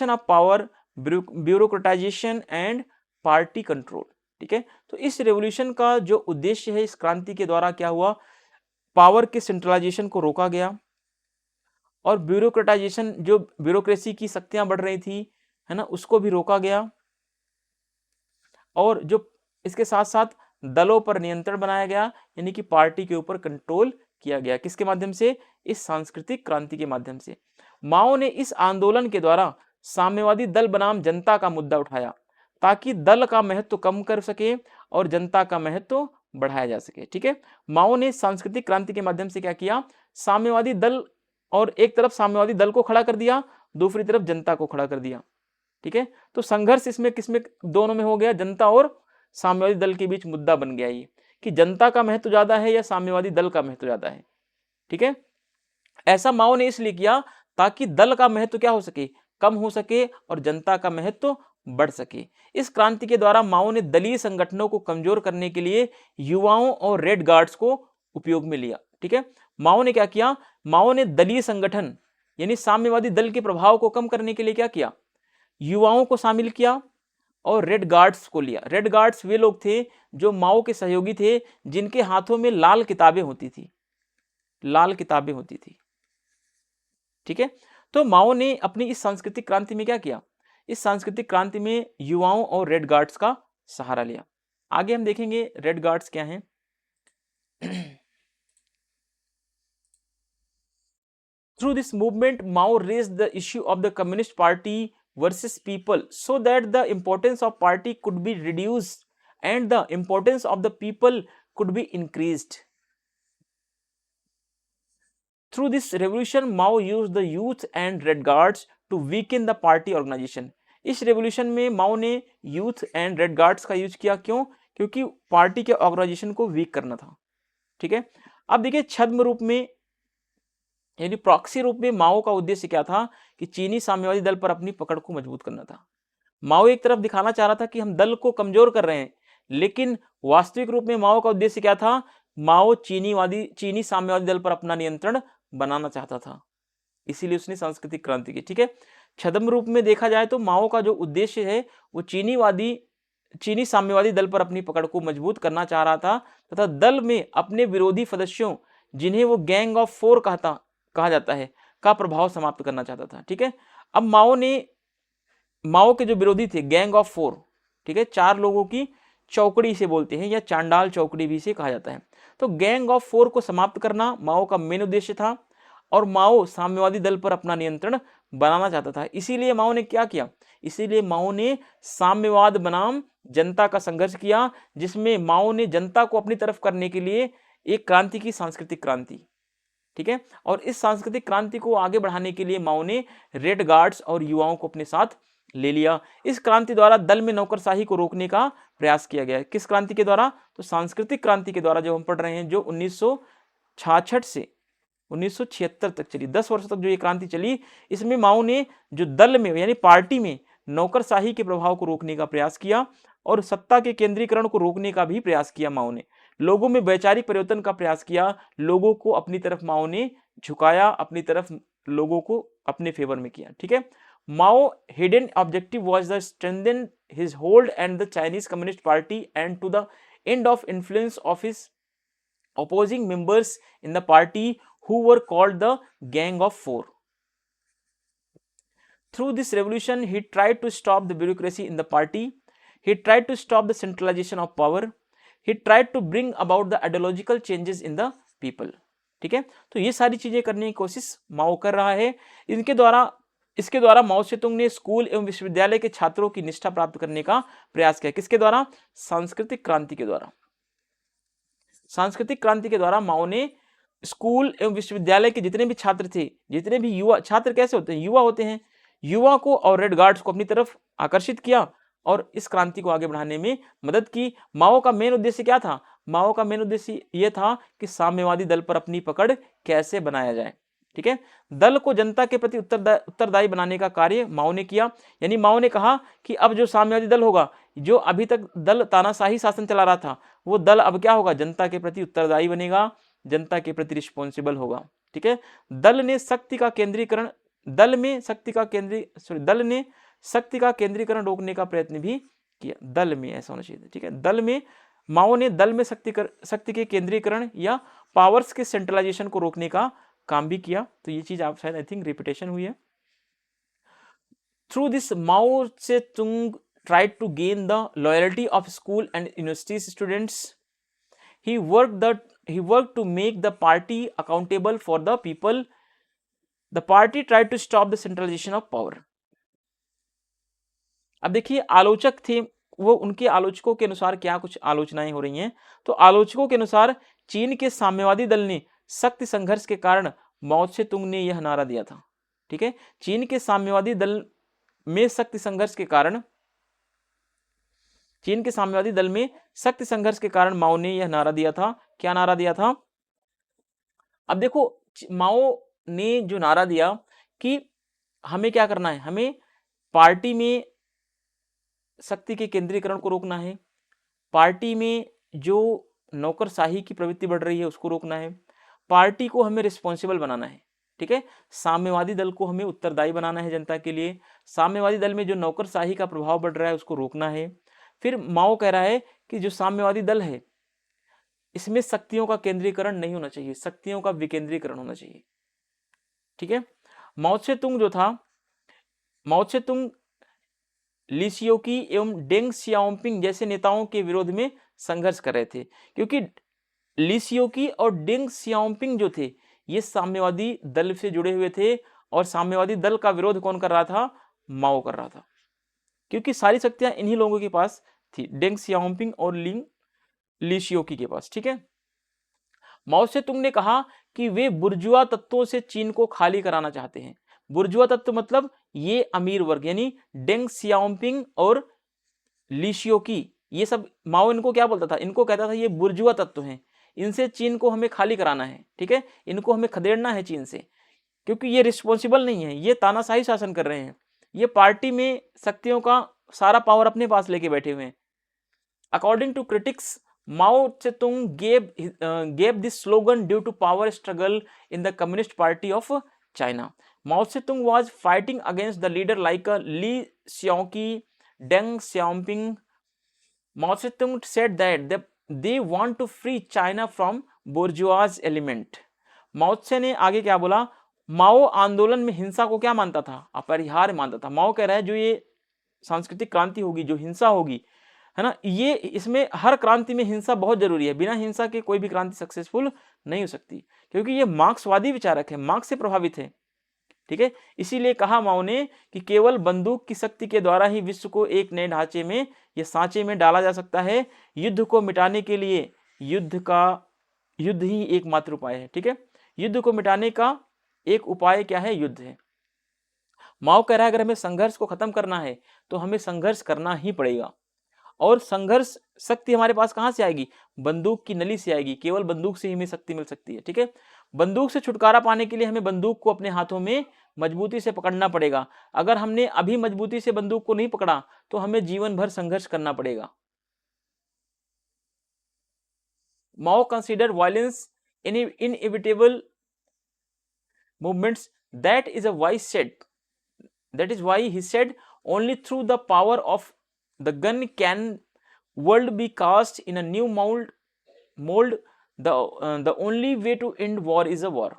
of power, bureaucratization and party control. ठीक है, तो इस रेवोल्यूशन का जो उद्देश्य है, इस क्रांति के द्वारा क्या हुआ, पावर के सेंट्रलाइजेशन को रोका गया और ब्यूरोक्रेटाइजेशन, जो ब्यूरोक्रेसी की शक्तियां बढ़ रही थी, है ना, उसको भी रोका गया। और जो इसके साथ साथ दलों पर नियंत्रण बनाया गया, यानी कि पार्टी के ऊपर कंट्रोल किया गया। किसके माध्यम से? इस सांस्कृतिक क्रांति के माध्यम से। माओ ने इस आंदोलन के द्वारा साम्यवादी दल बनाम जनता का मुद्दा उठाया, ताकि दल का महत्व कम कर सके और जनता का महत्व बढ़ाया जा सके। ठीक है, माओ ने सांस्कृतिक क्रांति के माध्यम से क्या किया, साम्यवादी दल, और एक तरफ साम्यवादी दल को खड़ा कर दिया, दूसरी तरफ जनता को खड़ा कर दिया। ठीक है, तो संघर्ष इसमें किसमें, दोनों में हो गया, जनता और साम्यवादी दल के बीच मुद्दा बन गया ये, कि जनता का महत्व ज्यादा है या साम्यवादी दल का महत्व ज्यादा है। ठीक है, ऐसा माओ ने इसलिए किया ताकि दल का महत्व क्या हो सके, कम हो सके और जनता का महत्व बढ़ सके। इस क्रांति के द्वारा माओ ने दलीय संगठनों को कमजोर करने के लिए युवाओं और रेड गार्ड्स को उपयोग में लिया। ठीक है, माओ ने क्या किया, माओ ने दलीय संगठन यानी साम्यवादी दल के प्रभाव को कम करने के लिए क्या किया, युवाओं को शामिल किया और रेड गार्ड्स को लिया। रेड गार्ड्स वे लोग थे जो माओ के सहयोगी थे, जिनके हाथों में लाल किताबें होती थी, लाल किताबें होती थी। ठीक है, तो माओ ने अपनी इस सांस्कृतिक क्रांति में क्या किया, इस सांस्कृतिक क्रांति में युवाओं और रेड गार्ड्स का सहारा लिया। आगे हम देखेंगे रेड गार्ड्स क्या हैं। Through this movement, Mao raised the issue of the Communist Party versus people, so that the importance of party could be reduced and the importance of the people could be increased. Through this revolution, Mao used the youth and Red Guards to weaken the party organization. इस revolution में माओ ने youth and red guards का use किया। क्यों? क्योंकि party के organisation को week करना था। ठीक है, अब देखिए छद्म रूप में यानी प्रॉक्सी रूप में माओ का उद्देश्य क्या था कि चीनी साम्यवादी दल पर अपनी पकड़ को मजबूत करना था। माओ एक तरफ दिखाना चाह रहा था कि हम दल को कमजोर कर रहे हैं, लेकिन वास्तविक रूप में माओ का उद्देश्य क्या था, माओ चीनी साम्यवादी दल पर अपना नियंत्रण बनाना चाहता था, इसीलिए उसने सांस्कृतिक क्रांति की। ठीक है, छद्म रूप में देखा जाए तो माओ का जो उद्देश्य है वो चीनी साम्यवादी दल पर अपनी पकड़ को मजबूत करना चाह रहा था, तथा दल में अपने विरोधी सदस्यों, जिन्हें वो गैंग ऑफ 4 कहा जाता है, का प्रभाव समाप्त करना चाहता था। ठीक है, अब माओ के जो विरोधी थे गैंग ऑफ 4, ठीक है, 4 लोगों की चौकड़ी से बोलते हैं या चांडाल चौकड़ी भी से कहा जाता है। तो गैंग ऑफ 4 को समाप्त करना माओ का मेन उद्देश्य था और माओ साम्यवादी दल पर अपना नियंत्रण बनाना चाहता था। इसीलिए माओ ने क्या किया, इसीलिए माओ ने साम्यवाद बनाम जनता का संघर्ष किया, जिसमें माओ ने जनता को अपनी तरफ करने के लिए एक क्रांति की, सांस्कृतिक क्रांति। ठीक है, और इस सांस्कृतिक क्रांति को आगे बढ़ाने के लिए माओ ने रेड गार्ड्स और युवाओं को अपने साथ ले लिया। इस क्रांति द्वारा दल में नौकरशाही को रोकने का प्रयास किया गया। किस क्रांति के द्वारा? तो सांस्कृतिक क्रांति के द्वारा, जो हम पढ़ रहे हैं, जो 1966 से 1976 तक चली, 10 वर्ष तक जो ये क्रांति चली, इसमें माओ ने जो दल में यानी पार्टी में नौकरशाही के प्रभाव को रोकने का प्रयास किया और सत्ता के केंद्रीकरण को रोकने का भी प्रयास किया। माओ ने लोगों में वैचारिक परिवर्तन का प्रयास किया, लोगों को अपनी तरफ माओ ने झुकाया, अपनी तरफ लोगों को अपने फेवर में किया। ठीक है, Mao hidden objective was to strengthen his hold and the Chinese Communist Party and to the end of influence of his opposing members in the party who were called the Gang of Four. Through this revolution, he tried to stop the bureaucracy in the party. He tried to stop the centralization of power. He tried to bring about the ideological changes in the people. ठीक है, तो ये सारी चीजें करने की कोशिश माओ कर रहा है। इसके द्वारा माओ सेतुंग ने स्कूल एवं विश्वविद्यालय के छात्रों की निष्ठा प्राप्त करने का प्रयास किया। किसके द्वारा? सांस्कृतिक क्रांति के द्वारा। सांस्कृतिक क्रांति के द्वारा माओ ने स्कूल एवं विश्वविद्यालय के जितने भी छात्र थे, जितने भी युवा, छात्र कैसे होते हैं? युवा होते हैं, युवा को और रेड गार्ड्स को अपनी तरफ आकर्षित किया और इस क्रांति को आगे बढ़ाने में मदद की। माओ का मेन उद्देश्य क्या था? माओ का मेन उद्देश्य यह था कि साम्यवादी दल पर अपनी पकड़ कैसे बनाया जाए। ठीक है, दल को जनता के प्रति उत्तरदायी बनाने का कार्य माओ ने किया। यानी माओ ने कहा कि अब जो साम्यवादी दल होगा, जो अभी तक दल तानाशाही शासन चला रहा था, वो दल अब क्या होगा? जनता के प्रति उत्तरदायी बनेगा, जनता के प्रति रिस्पॉन्सिबल होगा। ठीक है, दल ने शक्ति का केंद्रीकरण रोकने का प्रयत्न भी किया। दल में ऐसा होना चाहिए। ठीक है, दल में माओ ने दल में शक्ति के केंद्रीकरण या पावर्स के सेंट्रलाइजेशन को रोकने का काम भी किया। तो ये चीज आप शायद आई थिंक रिपीटेशन हुई है। थ्रू दिस माओ से तुंग tried to gain the loyalty of school and university students. He worked to make the party accountable for the people. The party tried to stop the centralization of power. अब देखिए, आलोचक थे वो, उनके आलोचकों के अनुसार क्या कुछ आलोचनाएं हो रही हैं। तो आलोचकों के अनुसार चीन के साम्यवादी दल ने शक्ति संघर्ष के कारण माओ से तुंग ने यह नारा दिया था। ठीक है, चीन के साम्यवादी दल में शक्ति संघर्ष के कारण माओ ने यह नारा दिया था। क्या नारा दिया था? अब देखो, माओ ने जो नारा दिया कि हमें क्या करना है, हमें पार्टी में शक्ति के केंद्रीकरण को रोकना है, पार्टी में जो नौकरशाही की प्रवृत्ति बढ़ रही है उसको रोकना है, पार्टी को हमें रिस्पॉन्सिबल बनाना है। ठीक है, साम्यवादी दल को हमें उत्तरदायी बनाना है जनता के लिए, साम्यवादी दल में जो नौकरशाही का प्रभाव बढ़ रहा है उसको रोकना है। फिर माओ कह रहा है कि जो साम्यवादी दल है इसमें शक्तियों का केंद्रीकरण नहीं होना चाहिए, शक्तियों का विकेंद्रीकरण होना चाहिए। ठीक है, माओ त्से तुंग ली सियोकी एवं डेंग सियाओपिंग जैसे नेताओं के विरोध में संघर्ष कर रहे थे, क्योंकि ली सियोकी और डेंग सियाओपिंग जो थे ये साम्यवादी दल से जुड़े हुए थे, और साम्यवादी दल का विरोध कौन कर रहा था? माओ कर रहा था, क्योंकि सारी शक्तियां इन्हीं लोगों के पास थी, डेंग सियाओपिंग और ली सियोकी के पास। ठीक है, माओ से तुंग ने कहा कि वे बुर्जुआ तत्वों से चीन को खाली कराना चाहते हैं। बुर्जुआ तत्व मतलब ये अमीर वर्ग, यानी डेंग सियाओपिंग और ली सियोकी, ये सब माओ इनको क्या बोलता था? इनको कहता था ये बुर्जुआ तत्व हैं, इनसे चीन को हमें खाली कराना है। ठीक है, इनको हमें खदेड़ना है चीन से, क्योंकि ये रिस्पॉन्सिबल नहीं है, ये तानाशाही शासन कर रहे हैं, ये पार्टी में शक्तियों का सारा पावर अपने पास लेके बैठे हुए हैं। According to critics, Mao Tse Tung gave this slogan due to power struggle in the Communist Party of China. Mao Zedong was fighting against the leader like Li Xiaoqi, Deng Xiaoping. Mao Zedong said that they want to free China from bourgeois element. माओ त्से ने आगे क्या बोला? माओ आंदोलन में हिंसा को क्या मानता था? अपरिहार्य मानता था। माओ कह रहा है जो ये सांस्कृतिक क्रांति होगी, जो हिंसा होगी, है ना, ये इसमें हर क्रांति में हिंसा बहुत जरूरी है, बिना हिंसा के कोई भी क्रांति सक्सेसफुल नहीं हो सकती, क्योंकि ये मार्क्सवादी विचारक है, मार्क्स से प्रभावित है। ठीक है, इसीलिए कहा माओ ने कि केवल बंदूक की शक्ति के द्वारा ही विश्व को एक नए ढांचे में या सांचे में डाला जा सकता है। युद्ध को मिटाने के लिए युद्ध ही एकमात्र उपाय है। ठीक है, युद्ध को मिटाने का एक उपाय क्या है? युद्ध है। माओ कह रहा है अगर हमें संघर्ष को खत्म करना है तो हमें संघर्ष करना ही पड़ेगा, और संघर्ष शक्ति हमारे पास कहां से आएगी? बंदूक की नली से आएगी, केवल बंदूक से ही हमें शक्ति मिल सकती है। ठीक है, बंदूक से छुटकारा पाने के लिए हमें बंदूक को अपने हाथों में मजबूती से पकड़ना पड़ेगा। अगर हमने अभी मजबूती से बंदूक को नहीं पकड़ा तो हमें जीवन भर संघर्ष करना पड़ेगा। Mao consider violence inevitable movements, that is a wise set, That is why he said, only through the power of the gun can world be cast in a new mold. The only way to end war is a war.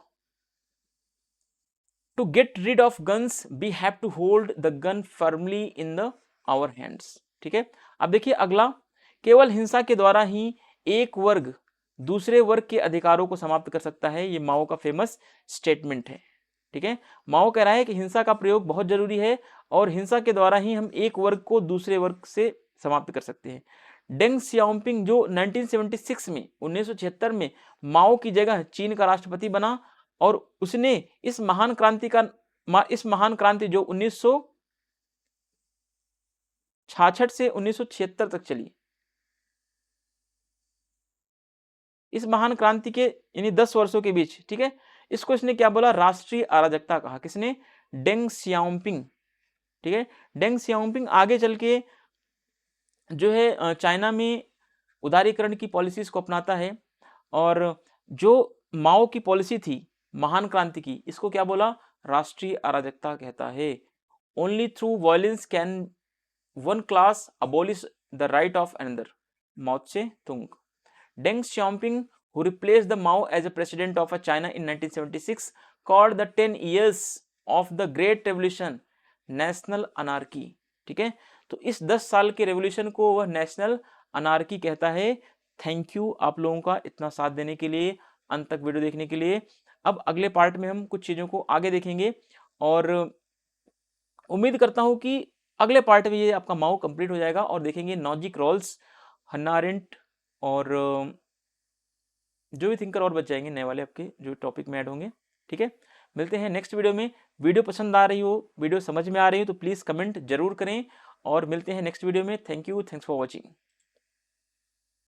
To get rid of guns we have to hold the gun firmly in the our hands. ठीक है, अब देखिए अगला, केवल हिंसा के द्वारा ही एक वर्ग दूसरे वर्ग के अधिकारों को समाप्त कर सकता है। ये माओ का फेमस स्टेटमेंट है। ठीक है, माओ कह रहा है कि हिंसा का प्रयोग बहुत जरूरी है और हिंसा के द्वारा ही हम एक वर्ग को दूसरे वर्ग से समाप्त कर सकते हैं। डेंग सियाओपिंग जो 1976 में 1976 में माओ की जगह चीन का राष्ट्रपति बना और उसने इस महान क्रांति जो 1966 से 1976 तक चली, इस महान क्रांति के यानी 10 वर्षों के बीच, ठीक है, इसको इसने क्या बोला, राष्ट्रीय अराजकता कहा। किसने? डेंग सियाओपिंग। ठीक है, डेंग सियाओपिंग आगे चल के जो है चाइना में उदारीकरण की पॉलिसीज को अपनाता है और जो माओ की पॉलिसी थी महान क्रांति की, इसको क्या बोला? राष्ट्रीय अराजकता कहता है। Only through violence can one class abolish the right of another, Mao Tse Tung. Deng सियाओपिंग who replaced the Mao as a president of China in 1976 called the 10 years of the Great Revolution national anarchy। ठीक है, तो इस 10 साल के revolution को वह national anarchy कहता है। थैंक यू आप लोगों का इतना साथ देने के लिए, अंत तक वीडियो देखने के लिए। अब अगले पार्ट में हम कुछ चीज़ों को आगे देखेंगे और उम्मीद करता हूं कि अगले पार्ट में ये आपका माओ कंप्लीट हो जाएगा और देखेंगे नॉजिक रॉल्स, हन्ना अरेंट और जो भी थिंकर और बच जाएंगे नए वाले आपके जो टॉपिक में ऐड होंगे। ठीक है, मिलते हैं नेक्स्ट वीडियो में। वीडियो पसंद आ रही हो, वीडियो समझ में आ रही हो तो प्लीज़ कमेंट जरूर करें और मिलते हैं नेक्स्ट वीडियो में। Thank you, thanks for watching.